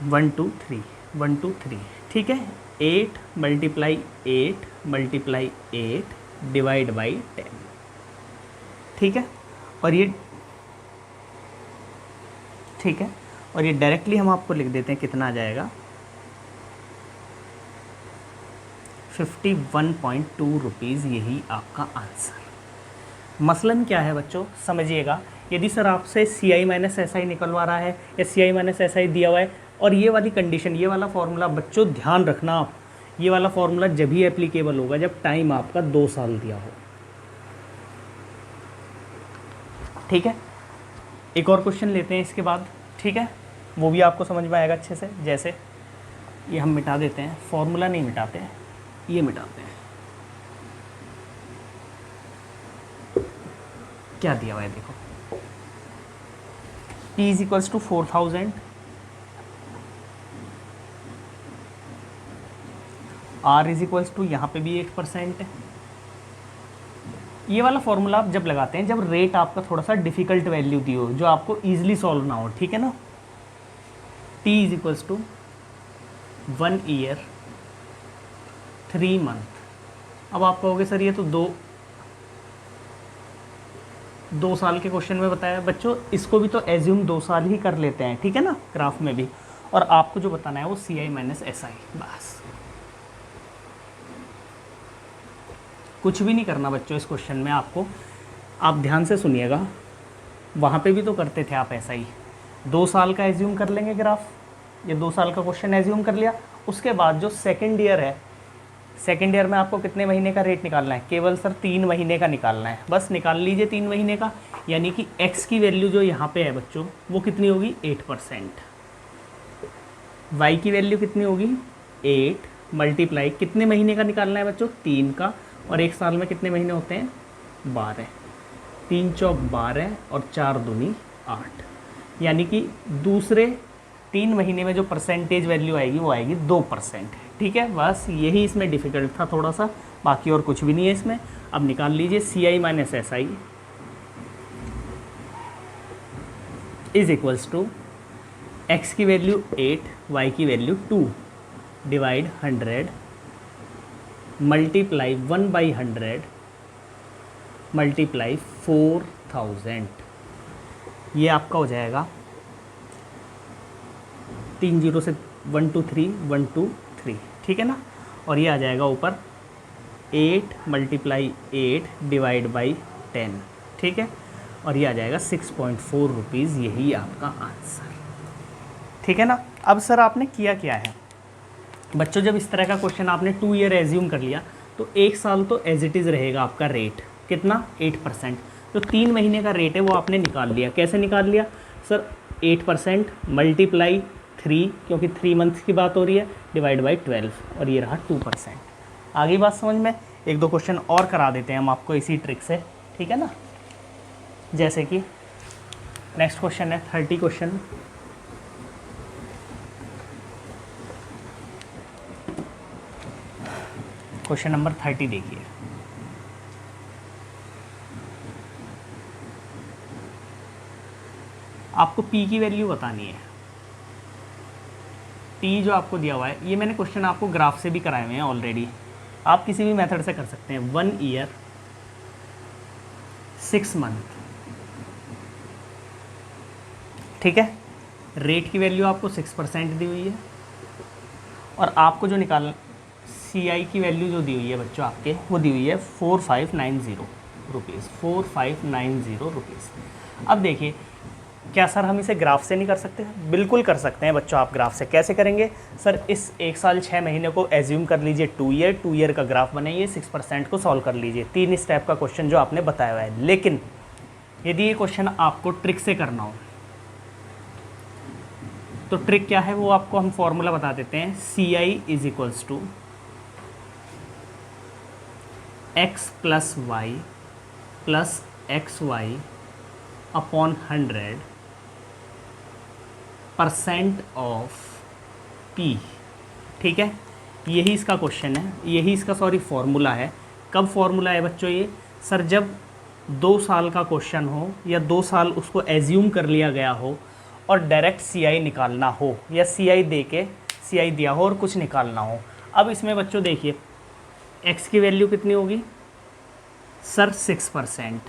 1 2 3। ठीक है, 8 मल्टीप्लाई 8 मल्टीप्लाई 8 डिवाइड बाई 10। ठीक है, और ये ठीक है, और ये डायरेक्टली हम आपको लिख देते हैं, कितना आ जाएगा? 51.2 रुपीज़। यही आपका आंसर। मसलन क्या है बच्चों, समझिएगा। यदि सर आपसे CI माइनस SI निकलवा रहा है या CI माइनस SI दिया हुआ है, और ये वाली कंडीशन, ये वाला फॉर्मूला बच्चों ध्यान रखना आप, ये वाला फॉर्मूला जब ही एप्लीकेबल होगा जब टाइम आपका 2 साल दिया हो। ठीक है, एक और क्वेश्चन लेते हैं इसके बाद। ठीक है, वो भी आपको समझ में आएगा अच्छे से। जैसे ये हम मिटा देते हैं, फॉर्मूला नहीं मिटाते हैं, ये मिटाते हैं। क्या दिया हुआ है देखो, P is equals to 4000, R is equals to, यहाँ पे भी 8% है। ये वाला फॉर्मूला आप जब लगाते हैं जब रेट आपका थोड़ा सा डिफिकल्ट वैल्यू दी हो, जो आपको ईजिली सॉल्व ना हो। ठीक है ना। T is equals to 1 year 3 month. अब आप कहोगे सर ये तो 2 2 साल के क्वेश्चन में बताया बच्चों, इसको भी तो एज्यूम 2 साल ही कर लेते हैं, ठीक है ना, ग्राफ में भी। और आपको जो बताना है वो CI माइनस SI, बस कुछ भी नहीं करना बच्चों इस क्वेश्चन में आपको। आप ध्यान से सुनिएगा, वहाँ पे भी तो करते थे आप ऐसा ही, 2 साल का एज्यूम कर लेंगे ग्राफ, ये 2 साल का क्वेश्चन एज्यूम कर लिया। उसके बाद जो सेकेंड ईयर है, सेकेंड ईयर में आपको कितने महीने का रेट निकालना है? केवल सर 3 महीने का निकालना है, बस निकाल लीजिए 3 महीने का। यानी कि x की वैल्यू जो यहाँ पे है बच्चों वो कितनी होगी? 8%। y की वैल्यू कितनी होगी? 8 मल्टीप्लाई कितने महीने का निकालना है बच्चों? 3 का। और एक साल में कितने महीने होते हैं? 12। 3 चौक 12 और 4 दूनी 8। यानी कि दूसरे 3 महीने में जो परसेंटेज वैल्यू आएगी वो आएगी 2%। ठीक है, बस यही इसमें डिफ़िकल्ट था थोड़ा सा, बाकी और कुछ भी नहीं है इसमें। अब निकाल लीजिए CI minus SI is equals to x की वैल्यू 8, y की वैल्यू 2 डिवाइड 100 मल्टीप्लाई 1/100 मल्टीप्लाई 4000। ये आपका हो जाएगा 3 0 से 1 2 3 1 2 3, ठीक है ना। और ये आ जाएगा ऊपर 8 मल्टीप्लाई 8 डिवाइड बाई 10, ठीक है। और ये आ जाएगा 6.4 रुपीज़, यही आपका आंसर, ठीक है ना। अब सर आपने किया क्या है बच्चों, जब इस तरह का क्वेश्चन आपने 2 ईयर एज्यूम कर लिया तो 1 साल तो एज इट इज़ रहेगा आपका रेट, कितना? 8%। तो 3 महीने का रेट है वो आपने निकाल लिया। कैसे निकाल लिया सर? 8% मल्टीप्लाई 3, क्योंकि 3 मंथ्स की बात हो रही है, डिवाइड बाई 12, और ये रहा 2%। आगे बात समझ में? 1-2 क्वेश्चन और करा देते हैं हम आपको इसी ट्रिक से, ठीक है ना। जैसे कि नेक्स्ट क्वेश्चन है 30 क्वेश्चन। क्वेश्चन नंबर 30 देखिए। आपको P की वैल्यू बतानी है। P जो आपको दिया हुआ है, ये मैंने क्वेश्चन आपको ग्राफ से भी कराए हुए हैं ऑलरेडी, आप किसी भी मेथड से कर सकते हैं। 1 ईयर 6 मंथ, ठीक है। रेट की वैल्यू आपको 6% दी हुई है, और आपको जो निकालना, CI की वैल्यू जो दी हुई है बच्चों आपके, वो दी हुई है 4590 रुपीज़, 4590 रुपीज़। अब देखिए, क्या सर हम इसे ग्राफ से नहीं कर सकते? बिल्कुल कर सकते हैं बच्चों। आप ग्राफ से कैसे करेंगे सर? इस 1 साल 6 महीने को एज्यूम कर लीजिए 2 ईयर, 2 ईयर का ग्राफ बनाइए, 6% को सॉल्व कर लीजिए। 3 स्टेप का क्वेश्चन जो आपने बताया हुआ है। लेकिन यदि ये क्वेश्चन आपको ट्रिक से करना हो तो ट्रिक क्या है वो आपको हम फॉर्मूला बता देते हैं। CI is equals to x plus Y plus XY upon 100% of P, ठीक है। यही इसका क्वेश्चन है, यही इसका फॉर्मूला है। कब फॉर्मूला है बच्चों ये? सर जब 2 साल का क्वेश्चन हो, या 2 साल उसको एज्यूम कर लिया गया हो और डायरेक्ट CI निकालना हो, या CI दे के CI दिया हो और कुछ निकालना हो। अब इसमें बच्चों देखिए, x की वैल्यू कितनी होगी सर? 6%।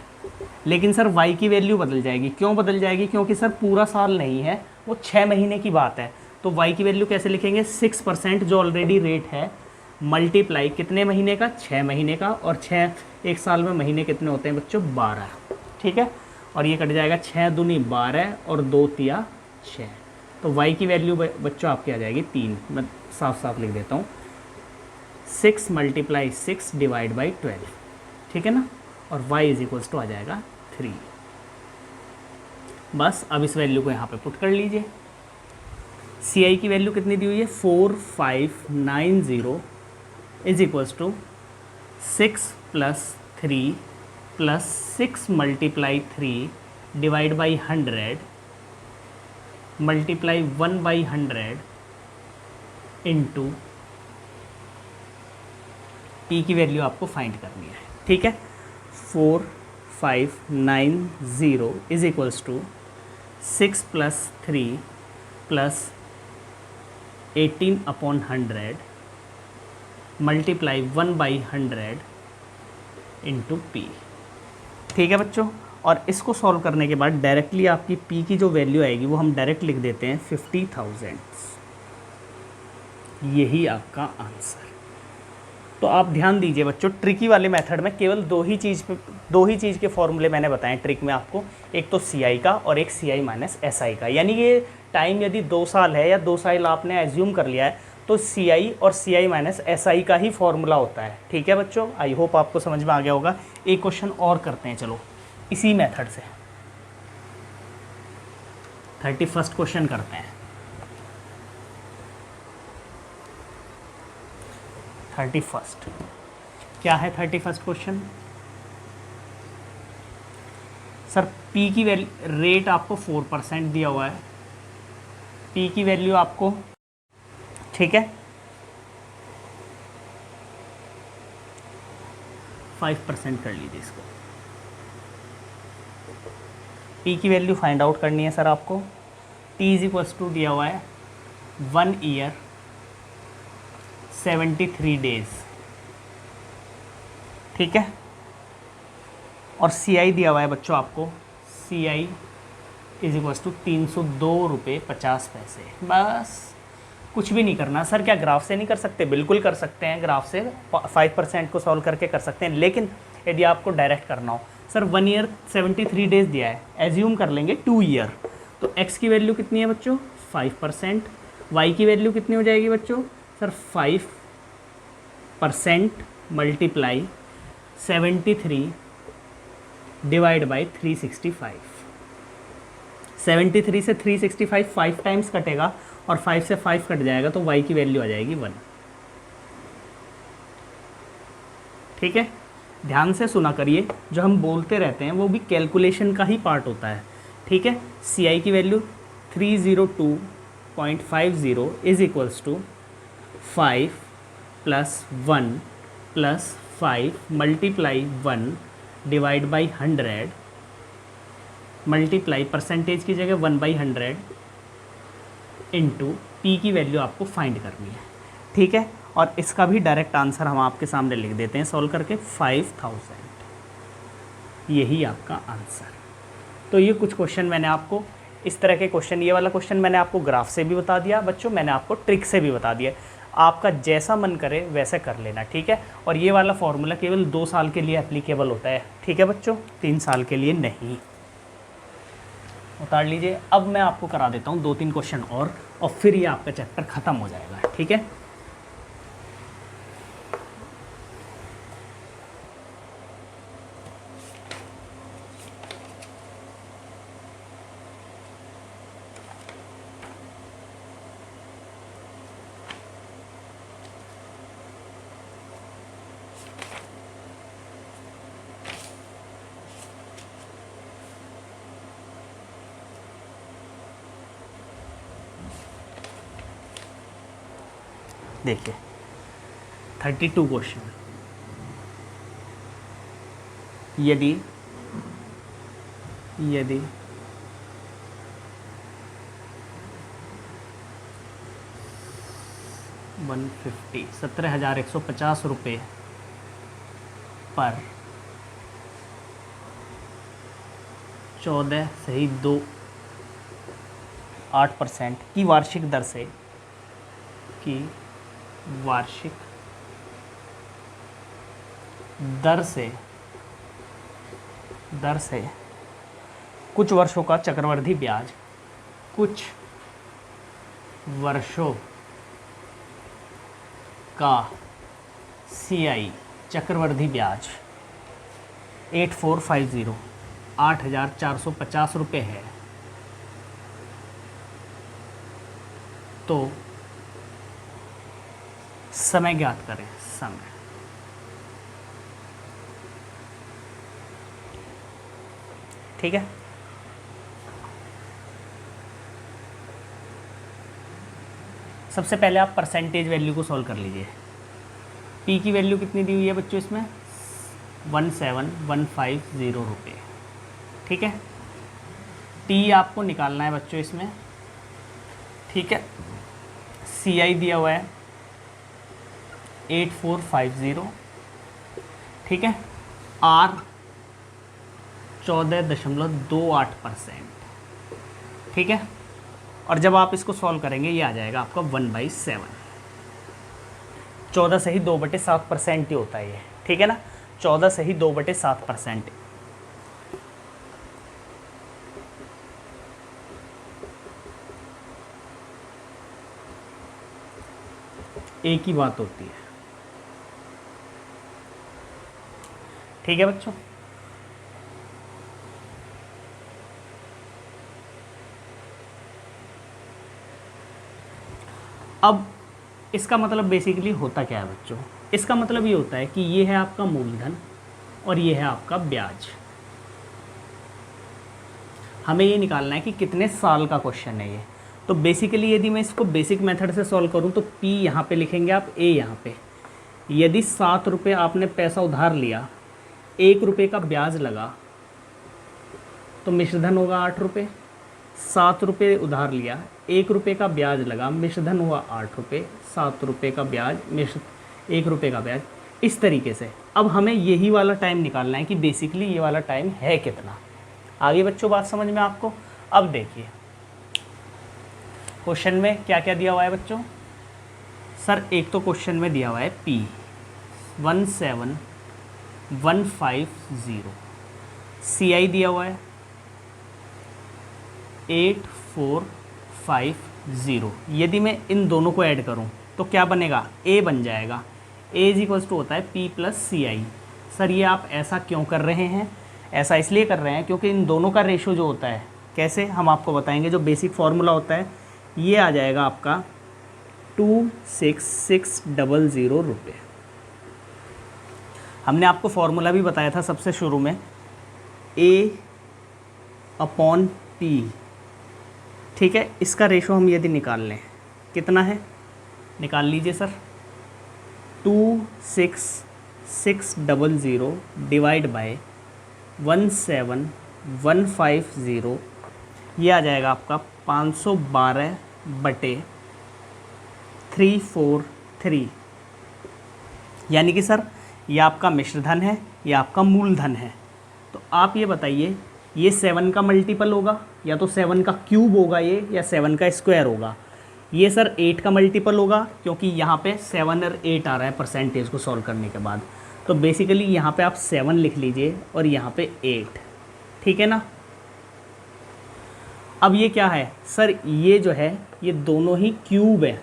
लेकिन सर y की वैल्यू बदल जाएगी। क्यों बदल जाएगी? क्योंकि सर पूरा साल नहीं है, वो 6 महीने की बात है। तो y की वैल्यू कैसे लिखेंगे? 6% जो ऑलरेडी रेट है, मल्टीप्लाई कितने महीने का? 6 महीने का। और 6 एक साल में महीने कितने होते हैं बच्चों? 12, ठीक है। और ये कट जाएगा 6 दूनी 12 और 2 तिया 6। तो y की वैल्यू बच्चों आपकी आ जाएगी 3। मैं साफ साफ लिख देता हूँ, 6 मल्टीप्लाई 6 डिवाइड बाई 12, ठीक है ना। और y इज इक्वल्स टू आ जाएगा 3। बस अब इस वैल्यू को यहाँ पे पुट कर लीजिए। CI की वैल्यू कितनी दी हुई है? 4590 is equals to 6 plus 3 plus 6 multiply 3 divide by 100 multiply 1/100 into P की वैल्यू आपको फाइंड करनी है, ठीक है। 4590 is equals to 6 plus 3 plus 18 upon 100 multiply 1/100 into P, ठीक है बच्चों। और इसको सॉल्व करने के बाद डायरेक्टली आपकी पी की जो वैल्यू आएगी वो हम डायरेक्ट लिख देते हैं 50,000। यही आपका आंसर। तो आप ध्यान दीजिए बच्चों, ट्रिकी वाले मेथड में केवल दो ही चीज़ के फॉर्मूले मैंने बताए ट्रिक में आपको, एक तो CI का और एक CI माइनस SI का। यानी कि टाइम यदि 2 साल है या 2 साल आपने एज्यूम कर लिया है तो CI और CI माइनस SI का ही फॉर्मूला होता है। ठीक है बच्चों, आई होप आपको समझ में आ गया होगा। एक क्वेश्चन और करते हैं चलो इसी मेथड से, 31st क्वेश्चन करते हैं। 31st क्या है 31st क्वेश्चन? सर पी की वैल्यू रेट आपको 4% दिया हुआ है, पी की वैल्यू आपको, ठीक है, 5% कर लीजिए इसको। पी की वैल्यू फाइंड आउट करनी है सर आपको। टी इज इक्वल्स टू दिया हुआ है 1 ईयर 73 डेज, ठीक है। और CI दिया हुआ है बच्चों आपको, CI इज इक्वल्स टू 302 रुपये 50 पैसे। बस कुछ भी नहीं करना सर। क्या ग्राफ से नहीं कर सकते? बिल्कुल कर सकते हैं, ग्राफ से 5% को सॉल्व करके कर सकते हैं। लेकिन यदि आपको डायरेक्ट करना हो, सर 1 ईयर 73 डेज दिया है, एज्यूम कर लेंगे 2 ईयर, तो x की वैल्यू कितनी है बच्चों? 5%। y की वैल्यू कितनी हो जाएगी बच्चों? Sir 5% multiply 73 divide by 365। 73 से 365 5 टाइम्स कटेगा और 5 से 5 कट जाएगा तो y की वैल्यू आ जाएगी 1। ठीक है, ध्यान से सुना करिए, जो हम बोलते रहते हैं वो भी कैलकुलेशन का ही पार्ट होता है। ठीक है, CI की value 302.50 is equals to 5 + 1 + 5 multiply 1 divide by 100 multiply percentage की जगह 1/100 इंटू पी की वैल्यू आपको फाइंड करनी है। ठीक है, और इसका भी डायरेक्ट आंसर हम आपके सामने लिख देते हैं सॉल्व करके 5000। यही आपका आंसर। तो ये कुछ क्वेश्चन मैंने आपको, इस तरह के क्वेश्चन, ये वाला क्वेश्चन मैंने आपको ग्राफ से भी बता दिया बच्चों, मैंने आपको ट्रिक से भी बता दिया। आपका जैसा मन करे वैसे कर लेना। ठीक है, और ये वाला फॉर्मूला केवल 2 साल के लिए एप्लीकेबल होता है। ठीक है बच्चों, 3 साल के लिए नहीं। उतार लीजिए। अब मैं आपको करा देता हूँ 2-3 क्वेश्चन और फिर ये आपका चैप्टर ख़त्म हो जाएगा। ठीक है, देखिए 32 क्वेश्चन। यदि 17,150 रुपये पर 14.28% की वार्षिक दर से कुछ वर्षों का चक्रवृद्धि ब्याज, कुछ वर्षों का CI चक्रवृद्धि ब्याज 8,450 रुपये है, तो समय ज्ञात करें। समय, ठीक है, सबसे पहले आप परसेंटेज वैल्यू को सॉल्व कर लीजिए। पी की वैल्यू कितनी दी हुई है बच्चों इसमें? 17,150 रुपये। ठीक है, टी आपको निकालना है बच्चों इसमें। ठीक है, CI दिया हुआ है 8,450। ठीक है, R 14.28%। ठीक है, और जब आप इसको सॉल्व करेंगे ये आ जाएगा आपका 1/7। 14 से ही 2/7% ही होता है ये, ठीक है ना, 14 से ही 2/7%। एक ही बात होती है। ठीक है बच्चों, अब इसका मतलब बेसिकली होता क्या है बच्चों, इसका मतलब ये होता है कि ये है आपका मूलधन और ये है आपका ब्याज। हमें ये निकालना है कि कितने साल का क्वेश्चन है ये। तो बेसिकली यदि मैं इसको बेसिक मेथड से सॉल्व करूँ तो P यहाँ पे लिखेंगे आप, A यहाँ पे। यदि 7 रुपये आपने पैसा उधार लिया, 1 रुपये का ब्याज लगा, तो मिश्रधन होगा 8 रुपये। 7 रुपये उधार लिया, 1 रुपये का ब्याज लगा, मिश्रधन हुआ 8 रुपये। 7 रुपये का ब्याज, 1 रुपये का ब्याज, इस तरीके से। अब हमें यही वाला टाइम निकालना है कि बेसिकली ये वाला टाइम है कितना। आगे बच्चों बात समझ में आपको। अब देखिए क्वेश्चन में क्या क्या दिया हुआ है बच्चों। सर एक तो क्वेश्चन में दिया हुआ है P 17150, CI दिया हुआ है 8450। यदि मैं इन दोनों को ऐड करूं तो क्या बनेगा, A बन जाएगा। A इज इक्वल्स टू होता है P प्लस CI। सर ये आप ऐसा क्यों कर रहे हैं, ऐसा इसलिए कर रहे हैं क्योंकि इन दोनों का रेशो जो होता है, कैसे हम आपको बताएंगे। जो बेसिक फार्मूला होता है ये आ जाएगा आपका 26600 रुपये। हमने आपको फार्मूला भी बताया था सबसे शुरू में, A/P। ठीक है, इसका रेशो हम यदि निकाल लें कितना है, निकाल लीजिए सर। 26600 डिवाइड बाय 17150, ये आ जाएगा आपका 512/343। यानी कि सर ये आपका मिश्रधन है, ये आपका मूलधन है। तो आप ये बताइए ये 7 का मल्टीपल होगा या तो 7 का क्यूब होगा ये, या 7 का स्क्वायर होगा। ये सर 8 का मल्टीपल होगा क्योंकि यहाँ पे 7 और 8 आ रहा है परसेंटेज को सॉल्व करने के बाद। तो बेसिकली यहाँ पे आप 7 लिख लीजिए और यहाँ पे 8। ठीक है ना। अब ये क्या है सर, ये जो है ये दोनों ही क्यूब है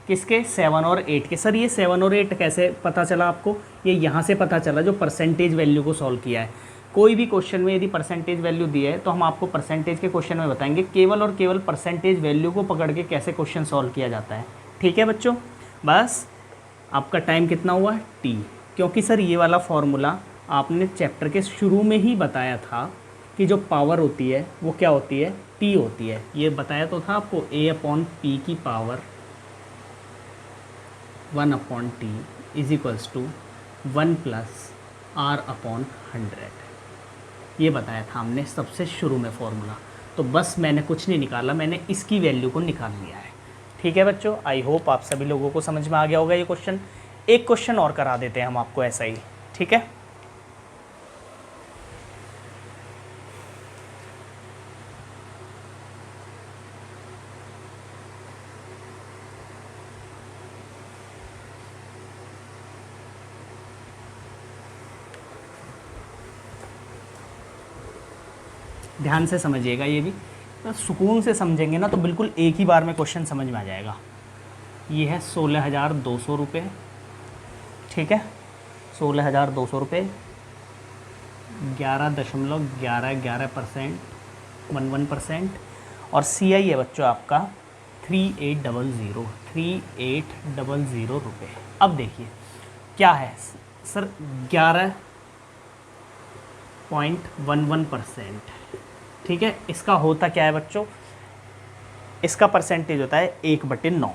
किसके, 7 और 8 के। सर ये 7 और 8 कैसे पता चला आपको, ये यहाँ से पता चला जो परसेंटेज वैल्यू को सॉल्व किया है। कोई भी क्वेश्चन में यदि परसेंटेज वैल्यू दी है तो हम आपको परसेंटेज के क्वेश्चन में बताएंगे केवल और केवल परसेंटेज वैल्यू को पकड़ के कैसे क्वेश्चन सॉल्व किया जाता है। ठीक है बच्चों, बस आपका टाइम कितना हुआ है T, क्योंकि सर ये वाला फॉर्मूला आपने चैप्टर के शुरू में ही बताया था कि जो पावर होती है वो क्या होती है, T होती है। ये बताया तो था आपको, A/P की power 1/T is equals to 1 + R/100। ये बताया था हमने सबसे शुरू में फॉर्मूला। तो बस मैंने कुछ नहीं निकाला, मैंने इसकी वैल्यू को निकाल लिया है। ठीक है बच्चों, आई होप आप सभी लोगों को समझ में आ गया होगा ये क्वेश्चन। एक क्वेश्चन और करा देते हैं हम आपको ऐसा ही, ठीक है। ध्यान से समझिएगा, ये भी तो सुकून से समझेंगे ना तो बिल्कुल एक ही बार में क्वेश्चन समझ में आ जाएगा। ये है 16,200 रुपये, ठीक है, 16,200 रुपये, 11.11% 11%। और CI है बच्चों आपका 3800 रुपये। अब देखिए क्या है सर, 11.11%। ठीक है, इसका होता क्या है बच्चों, इसका परसेंटेज होता है 1/9।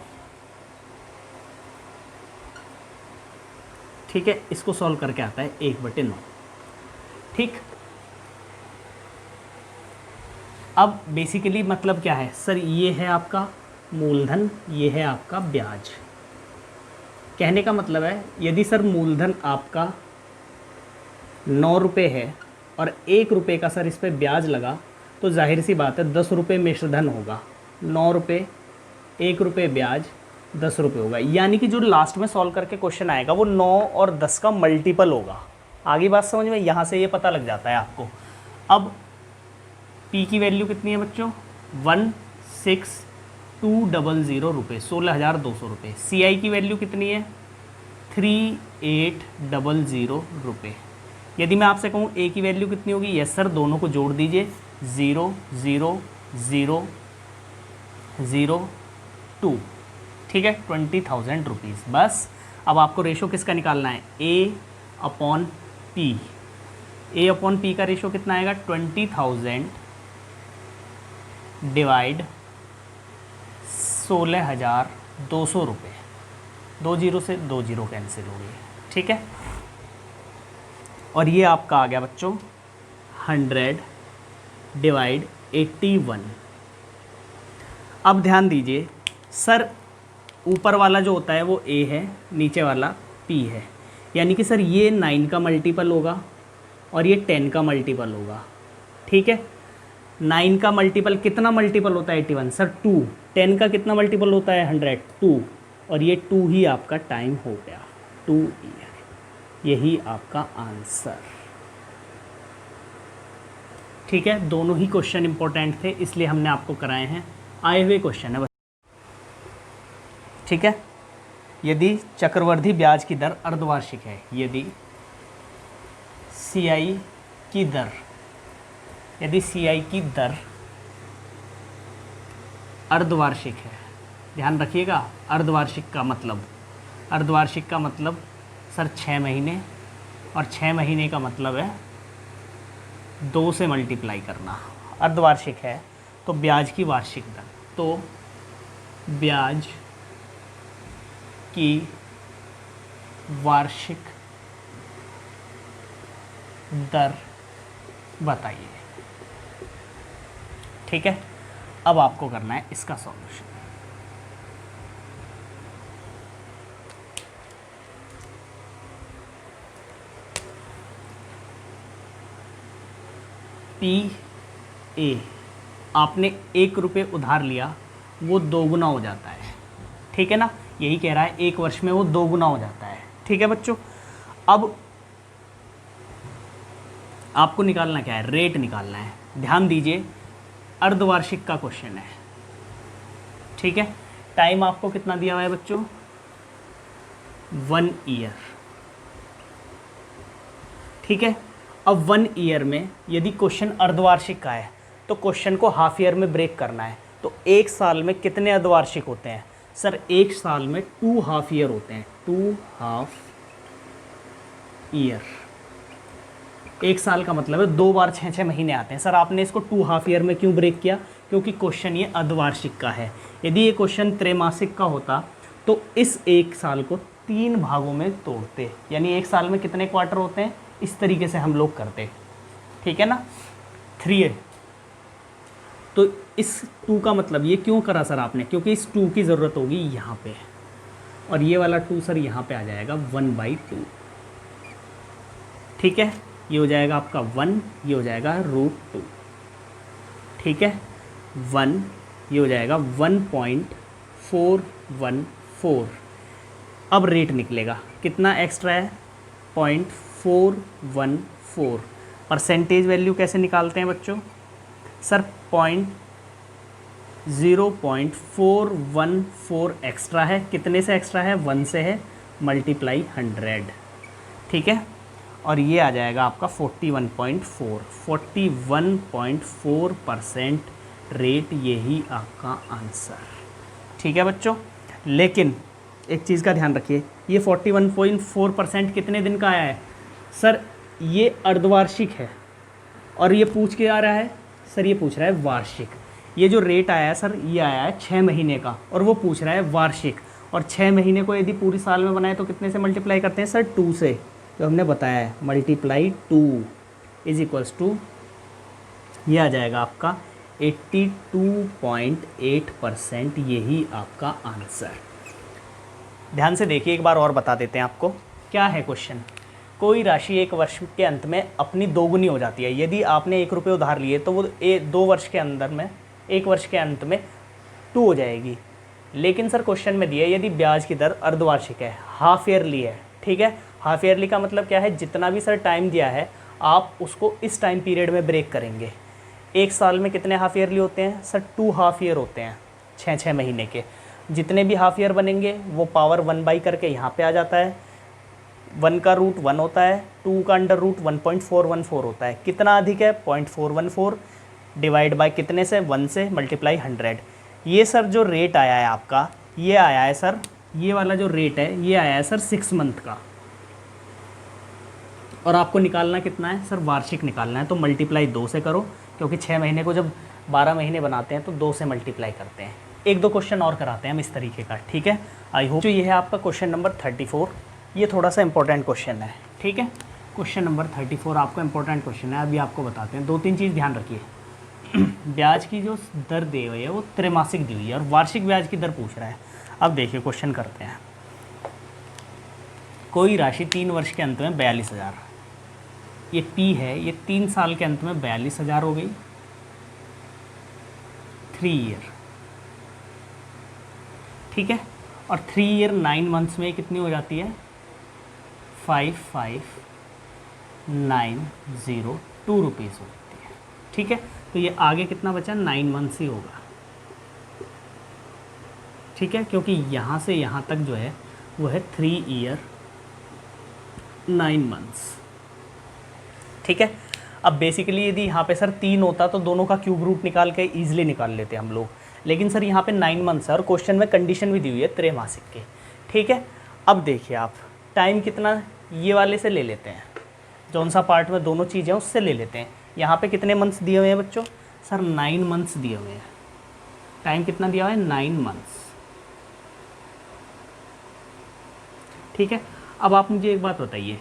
ठीक है, इसको सॉल्व करके आता है 1/9। ठीक, अब बेसिकली मतलब क्या है सर, ये है आपका मूलधन, ये है आपका ब्याज। कहने का मतलब है यदि सर मूलधन आपका 9 रुपये है और 1 रुपये का सर इस पर ब्याज लगा, तो जाहिर सी बात है 10 रुपये मिश्रधन होगा, 9 रुपये, 1 रुपये ब्याज, 10 रुपये होगा। यानी कि जो लास्ट में सॉल्व करके क्वेश्चन आएगा वो 9 और 10 का मल्टीपल होगा। आगे बात समझ में, यहाँ से ये पता लग जाता है आपको। अब P की वैल्यू कितनी है बच्चों, 16200 रुपये, 16,200 रुपये। CI की वैल्यू कितनी है, 3800 रुपये। यदि मैं आपसे कहूँ A की वैल्यू कितनी होगी, यस सर, दोनों को जोड़ दीजिए, 0 0 0 0 2, ठीक है, 20,000 रुपीज़। बस अब आपको रेशो किसका निकालना है, A/P। A/P का रेशो कितना आएगा, 20,000 डिवाइड 16,200 रुपये। 2 जीरो से 2 जीरो कैंसिल हो गई, ठीक है। और ये आपका आ गया बच्चों 100 डिवाइड 81। अब ध्यान दीजिए सर, ऊपर वाला जो होता है वो A है, नीचे वाला P है। यानी कि सर ये 9 का मल्टीपल होगा और ये 10 का मल्टीपल होगा, ठीक है। 9 का मल्टीपल कितना मल्टीपल होता है 81, सर 2। 10 का कितना मल्टीपल होता है 100, 2। और ये 2 ही आपका टाइम हो गया, 2 ईयर। यही आपका आंसर, ठीक है। दोनों ही क्वेश्चन इंपॉर्टेंट थे, इसलिए हमने आपको कराए हैं, आए हुए क्वेश्चन है, ठीक है। यदि चक्रवर्ती ब्याज की दर अर्धवार्षिक है, यदि CI की दर अर्धवार्षिक है, ध्यान रखिएगा, अर्धवार्षिक का मतलब सर 6 महीने, और 6 महीने का मतलब है 2 से मल्टीप्लाई करना। अर्धवार्षिक है तो ब्याज की वार्षिक दर, तो ब्याज की वार्षिक दर बताइए, ठीक है। अब आपको करना है इसका सॉल्यूशन। PA आपने 1 रुपये उधार लिया, वो 2 गुना हो जाता है, ठीक है ना। यही कह रहा है 1 वर्ष में वो 2 गुना हो जाता है, ठीक है बच्चों। अब आपको निकालना क्या है, रेट निकालना है। ध्यान दीजिए, अर्धवार्षिक का क्वेश्चन है, ठीक है। टाइम आपको कितना दिया हुआ है बच्चों, 1 ईयर, ठीक है। अब 1 ईयर में यदि क्वेश्चन अर्धवार्षिक का है तो क्वेश्चन को हाफ ईयर में ब्रेक करना है। तो 1 साल में कितने अर्धवार्षिक होते हैं, सर 1 साल में 2 हाफ ईयर होते हैं, 2 हाफ ईयर। 1 साल का मतलब है 2 बार 6-6 महीने आते हैं। सर आपने इसको 2 हाफ ईयर में क्यों ब्रेक किया, क्योंकि क्वेश्चन ये अर्धवार्षिक का है। यदि ये क्वेश्चन त्रैमासिक का होता तो इस 1 साल को 3 भागों में तोड़ते, यानी 1 साल में कितने क्वार्टर होते हैं, इस तरीके से हम लोग करते, ठीक है ना, 3 है। तो इस 2 का मतलब ये क्यों करा सर आपने, क्योंकि इस 2 की ज़रूरत होगी यहाँ पे, और ये वाला 2 सर यहाँ पे आ जाएगा 1/2, ठीक है। ये हो जाएगा आपका 1, ये हो जाएगा √2, ठीक है। 1, ये हो जाएगा 1.414। अब रेट निकलेगा, कितना एक्स्ट्रा है, 0.414। परसेंटेज वैल्यू कैसे निकालते हैं बच्चों, सर 0.414 एक्स्ट्रा है, कितने से एक्स्ट्रा है, 1 से है, मल्टीप्लाई 100, ठीक है। और ये आ जाएगा आपका 41.4% रेट, यही आपका आंसर, ठीक है बच्चों। लेकिन एक चीज़ का ध्यान रखिए, ये 41.4% कितने दिन का आया है, सर ये अर्धवार्षिक है, और ये पूछ के आ रहा है, सर ये पूछ रहा है वार्षिक। ये जो रेट आया है सर, ये आया है 6 महीने का, और वो पूछ रहा है वार्षिक। और 6 महीने को यदि पूरे साल में बनाए तो कितने से मल्टीप्लाई करते हैं सर, 2 से, जो हमने बताया है, मल्टीप्लाई 2 इज इक्वल्स टू, ये आ जाएगा आपका 82.8%, यही आपका आंसर। ध्यान से देखिए, एक बार और बता देते हैं आपको क्या है क्वेश्चन। कोई राशि एक वर्ष के अंत में अपनी दोगुनी हो जाती है। यदि आपने 1 रुपये उधार लिए तो वो 2 वर्ष के अंदर में 1 वर्ष के अंत में 2 हो जाएगी। लेकिन सर क्वेश्चन में दिया यदि ब्याज की दर अर्धवार्षिक है, हाफ ईयरली है, ठीक है। हाफ ईयरली का मतलब क्या है, जितना भी सर टाइम दिया है आप उसको इस टाइम पीरियड में ब्रेक करेंगे। एक साल में कितने हाफ ईयरली होते हैं सर? 2 हाफ ईयर होते हैं, 6 महीने के। जितने भी हाफ ईयर बनेंगे वो पावर 1 करके यहाँ पे आ जाता है। 1 का रूट 1 होता है, 2 का अंडर रूट 1.414 होता है। कितना अधिक है? 0.414 डिवाइड बाय कितने से? 1 से, मल्टीप्लाई 100। ये सर जो रेट आया है आपका, ये आया है सर, ये वाला जो रेट है ये आया है सर 6 मंथ का। और आपको निकालना कितना है सर? वार्षिक निकालना है। तो मल्टीप्लाई 2 से करो, क्योंकि 6 महीने को जब 12 महीने बनाते हैं तो 2 से मल्टीप्लाई करते हैं। 1-2 क्वेश्चन और कराते हैं हम इस तरीके का, ठीक है। आई होप जो ये है आपका क्वेश्चन नंबर 34, ये थोड़ा सा इंपॉर्टेंट क्वेश्चन है, ठीक है। क्वेश्चन नंबर 34 आपका इंपॉर्टेंट क्वेश्चन है। अभी आपको बताते हैं 2-3 चीज़ ध्यान रखिए। ब्याज की जो दर दी हुई है वो त्रैमासिक दी हुई है और वार्षिक ब्याज की दर पूछ रहा है। अब देखिए क्वेश्चन करते हैं। कोई राशि 3 वर्ष के अंत में 42,000, ये P है, ये 3 साल के अंत में 42,000 हो गई। 3 ईयर, ठीक है। और 3 ईयर 9 मंथ्स में कितनी हो जाती है? 55,902 रुपीज़ होती है, ठीक है। तो ये आगे कितना बचा? 9 मंथ्स ही होगा, ठीक है, क्योंकि यहाँ से यहाँ तक जो है वो है 3 ईयर 9 मंथ्स, ठीक है। अब बेसिकली यदि यहाँ पे सर 3 होता तो दोनों का क्यूब रूट निकाल के ईजिली निकाल लेते हम लोग, लेकिन सर यहाँ पे 9 मंथ्स है और क्वेश्चन में कंडीशन भी दी हुई है त्रैमासिक की, ठीक है। अब देखिए आप टाइम कितना, ये वाले से ले लेते हैं, जौन सा पार्ट में दोनों चीज़ें उससे ले लेते हैं। यहाँ पे कितने मंथ्स दिए हुए हैं बच्चों? सर 9 मंथ्स दिए हुए हैं। टाइम कितना दिया हुआ है? 9 मंथ्स, ठीक है। अब आप मुझे एक बात बताइए,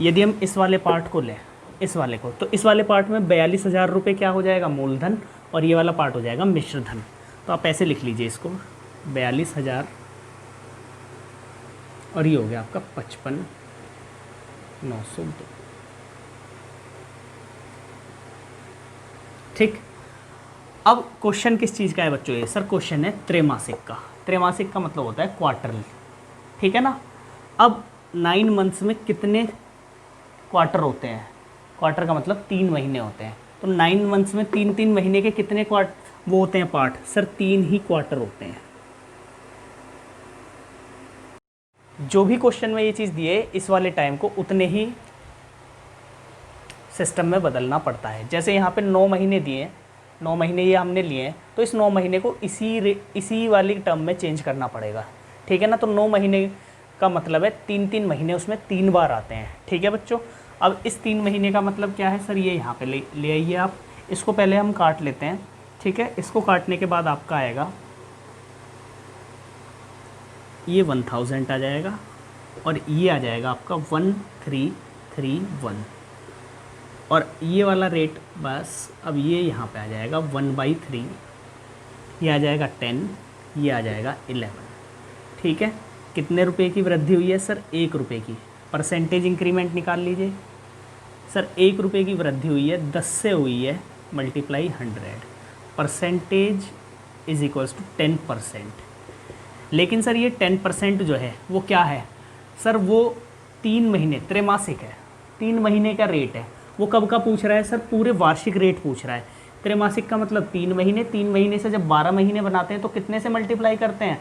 यदि हम इस वाले पार्ट को लें, इस वाले को, तो इस वाले पार्ट में 42,000 रुपये क्या हो जाएगा? मूलधन, और ये वाला पार्ट हो जाएगा मिश्रधन। तो आप ऐसे लिख लीजिए इसको, 42,000 और ये हो गया आपका 55,902, ठीक। अब क्वेश्चन किस चीज़ का है बच्चों? ये सर क्वेश्चन है त्रैमासिक का। त्रैमासिक का मतलब होता है क्वार्टरली, ठीक है ना। अब 9 मंथ्स में कितने क्वार्टर होते हैं? क्वार्टर का मतलब 3 महीने होते हैं। तो 9 मंथ्स में 3-3 महीने के कितने वो होते हैं पार्ट? सर 3 ही क्वार्टर होते हैं। जो भी क्वेश्चन में ये चीज़ दी है, इस वाले टाइम को उतने ही सिस्टम में बदलना पड़ता है। जैसे यहाँ पे 9 महीने दिए हैं, 9 महीने ये हमने लिए हैं, तो इस 9 महीने को इसी वाली टर्म में चेंज करना पड़ेगा, ठीक है ना। तो 9 महीने का मतलब है 3-3 महीने, उसमें 3 बार आते हैं, ठीक है बच्चों। अब इस 3 महीने का मतलब क्या है सर? ये यहाँ पे ले आइए आप, इसको पहले हम काट लेते हैं, ठीक है। इसको काटने के बाद आपका आएगा ये 1000 आ जाएगा और ये आ जाएगा आपका 1331, और ये वाला रेट बस अब ये यहाँ पे आ जाएगा 1/3, ये आ जाएगा 10, ये आ जाएगा 11, ठीक है। कितने रुपए की वृद्धि हुई है सर? 1 रुपये की। परसेंटेज इंक्रीमेंट निकाल लीजिए सर। 1 रुपये की वृद्धि हुई है, 10 से हुई है, multiply 100, percentage is equals to 10%। लेकिन सर ये 10% जो है वो क्या है सर? वो 3 महीने, त्रैमासिक है, 3 महीने का रेट है। वो कब का पूछ रहा है सर? पूरे वार्षिक रेट पूछ रहा है। त्रैमासिक का मतलब 3 महीने, 3 महीने से जब 12 महीने बनाते हैं तो कितने से मल्टीप्लाई करते हैं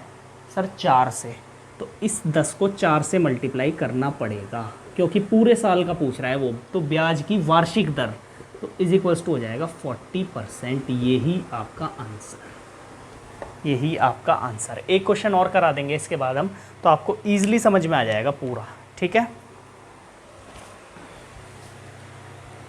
सर? 4 से। तो इस 10 को 4 से मल्टीप्लाई करना पड़ेगा, क्योंकि पूरे साल का पूछ रहा है वो। तो ब्याज की वार्षिक दर तो इज इक्वल्स टू हो जाएगा 40%। यही आपका आंसर, यही आपका आंसर। एक क्वेश्चन और करा देंगे इसके बाद हम, तो आपको ईजिली समझ में आ जाएगा पूरा, ठीक है।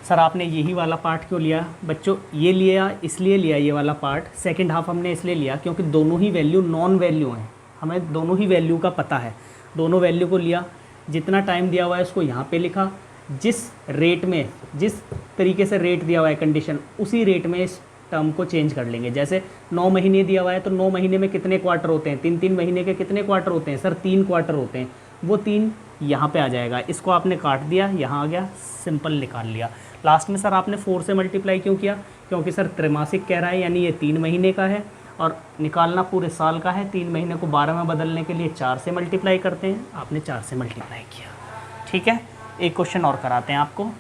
सर आपने यही वाला पार्ट क्यों लिया बच्चों? ये लिया इसलिए लिया, ये वाला पार्ट सेकंड हाफ हमने इसलिए लिया क्योंकि दोनों ही वैल्यू नॉन वैल्यू हैं, हमें दोनों ही वैल्यू का पता है। दोनों वैल्यू को लिया, जितना टाइम दिया हुआ है उसको यहाँ पे लिखा, जिस रेट में, जिस तरीके से रेट दिया हुआ है कंडीशन, उसी रेट में इस टर्म को चेंज कर लेंगे। जैसे 9 महीने दिया हुआ है तो 9 महीने में कितने क्वार्टर होते हैं? 3-3 महीने के कितने क्वार्टर होते हैं सर? 3 क्वार्टर होते हैं। वो 3 यहाँ पे आ जाएगा, इसको आपने काट दिया, यहाँ आ गया, सिंपल निकाल लिया। लास्ट में सर आपने 4 से मल्टीप्लाई क्यों किया? क्योंकि सर त्रैमासिक कह रहा है, यानी ये 3 महीने का है और निकालना पूरे साल का है। 3 महीने को 12 में बदलने के लिए 4 से मल्टीप्लाई करते हैं, आपने 4 से मल्टीप्लाई किया। ठीक है, एक क्वेश्चन और कराते हैं आपको।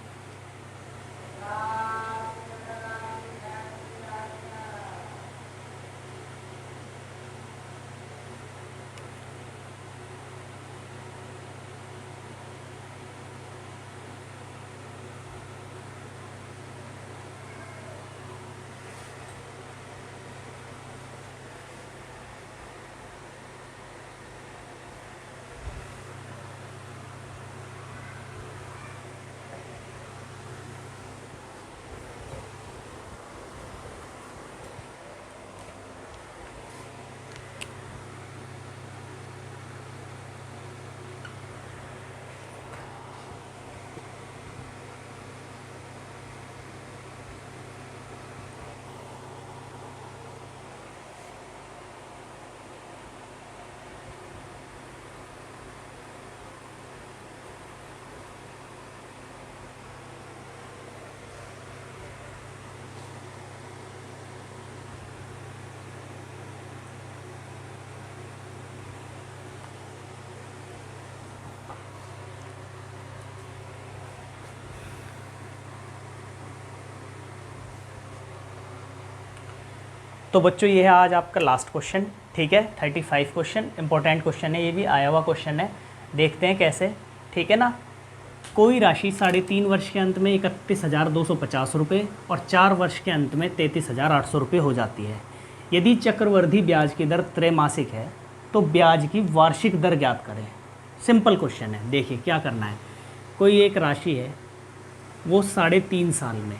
तो बच्चों ये है आज आपका लास्ट क्वेश्चन। ठीक है, 35 क्वेश्चन, इंपॉर्टेंट क्वेश्चन है, ये भी आया हुआ क्वेश्चन है, देखते हैं कैसे। ठीक है ना। कोई राशि 3.5 वर्ष के अंत में 31,250 रुपये और 4 वर्ष के अंत में 33,800 रुपये हो जाती है। यदि चक्रवृद्धि ब्याज की दर त्रैमासिक है तो ब्याज की वार्षिक दर ज्ञात करें। सिंपल क्वेश्चन है, देखिए क्या करना है। कोई एक राशि है, वो 3.5 साल में,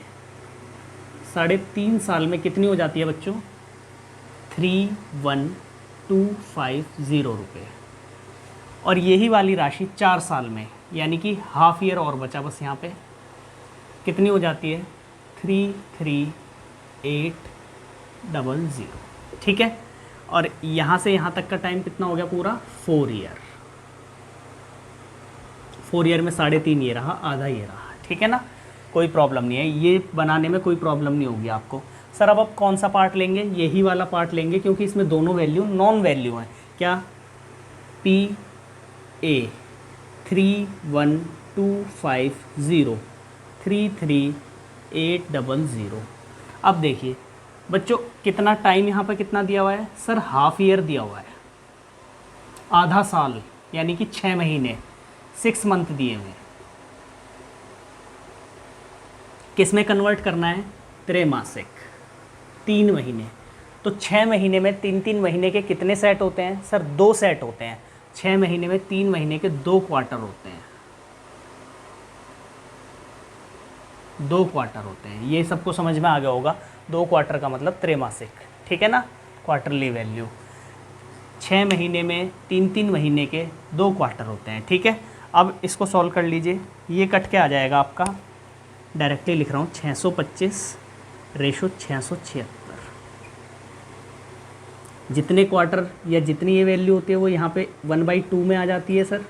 3.5 साल में कितनी हो जाती है बच्चों? 31,250 रुपये। और यही वाली राशि 4 साल में, यानी कि हाफ ईयर और बचा बस यहाँ पे, कितनी हो जाती है? 33,800। ठीक है, और यहाँ से यहाँ तक का टाइम कितना हो गया पूरा? 4 ईयर। 4 ईयर में 3.5 ये रहा, आधा ये रहा। ठीक है ना, कोई प्रॉब्लम नहीं है, ये बनाने में कोई प्रॉब्लम नहीं होगी आपको। सर अब कौन सा पार्ट लेंगे? यही वाला पार्ट लेंगे, क्योंकि इसमें दोनों वैल्यू नॉन वैल्यू हैं। क्या? PA 31,250 33,800। अब देखिए बच्चों, कितना टाइम यहाँ पर कितना दिया हुआ है? सर हाफ ईयर दिया हुआ है, आधा साल, यानी कि 6 महीने, 6 मंथ दिए हुए। किस में कन्वर्ट करना है? त्रैमासिक, 3 महीने। तो 6 महीने में 3-3 महीने के कितने सेट होते हैं? सर 2 सेट होते हैं। 6 महीने में 3 महीने के 2 क्वार्टर होते हैं, 2 क्वार्टर होते हैं। ये सबको समझ में आ गया होगा, 2 क्वार्टर का मतलब त्रैमासिक। ठीक है ना, क्वार्टरली वैल्यू। 6 महीने में 3-3 महीने के 2 क्वार्टर होते हैं। ठीक है, अब इसको सॉल्व कर लीजिए। ये कट के आ जाएगा आपका, डायरेक्टली लिख रहा हूँ, 625/676। जितने क्वार्टर या जितनी ये वैल्यू होती है वो यहाँ पे 1/2 में आ जाती है सर।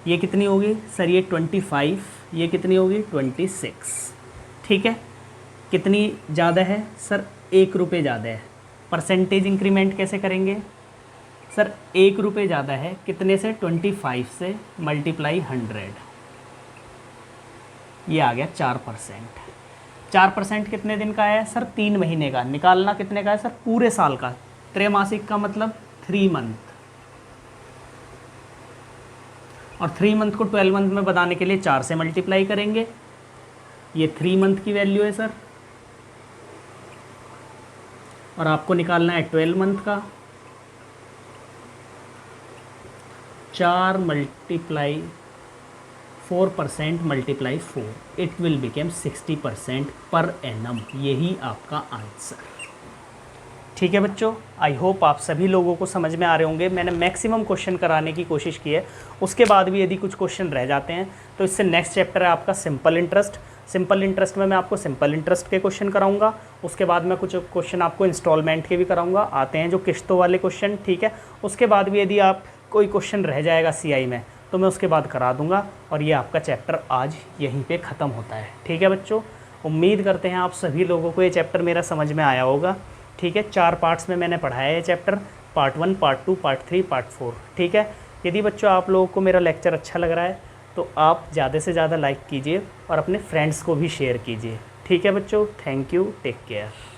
ये कितनी होगी सर? ये 25। ये कितनी होगी? 26। ठीक है, कितनी ज़्यादा है सर? 1 रुपये ज़्यादा है। परसेंटेज इंक्रीमेंट कैसे करेंगे सर? 1 रुपये ज़्यादा है, कितने से? 25 से मल्टीप्लाई 100, ये आ गया 4%। 4% कितने दिन का है सर? 3 महीने का। निकालना कितने का है सर? पूरे साल का। त्रैमासिक का मतलब 3 मंथ, और 3 मंथ को 12 मंथ में बताने के लिए 4 से मल्टीप्लाई करेंगे। ये 3 मंथ की वैल्यू है सर, और आपको निकालना है 12 मंथ का। 4 × 4% × 4, it will became 60% per annum. यही आपका आंसर। ठीक है बच्चों, आई होप आप सभी लोगों को समझ में आ रहे होंगे। मैंने मैक्सिमम क्वेश्चन कराने की कोशिश की है। उसके बाद भी यदि कुछ क्वेश्चन रह जाते हैं तो इससे नेक्स्ट चैप्टर है आपका सिंपल इंटरेस्ट। सिंपल इंटरेस्ट में मैं आपको सिंपल इंटरेस्ट के क्वेश्चन कराऊंगा। उसके बाद मैं कुछ क्वेश्चन आपको इंस्टॉलमेंट के भी कराऊंगा। आते हैं जो किस्तों वाले क्वेश्चन। ठीक है, उसके बाद भी यदि आप कोई क्वेश्चन रह जाएगा CI में तो मैं उसके बाद करा दूँगा और ये आपका चैप्टर आज यहीं पे ख़त्म होता है। ठीक है बच्चों, उम्मीद करते हैं आप सभी लोगों को ये चैप्टर मेरा समझ में आया होगा। ठीक है, 4 पार्ट्स में मैंने पढ़ाया है ये chapter, part 1, part 2, part 3, part 4। ठीक है, यदि बच्चों आप लोगों को मेरा लेक्चर अच्छा लग रहा है तो आप ज़्यादा से ज़्यादा लाइक कीजिए और अपने फ्रेंड्स को भी शेयर कीजिए। ठीक है बच्चों, थैंक यू, टेक केयर।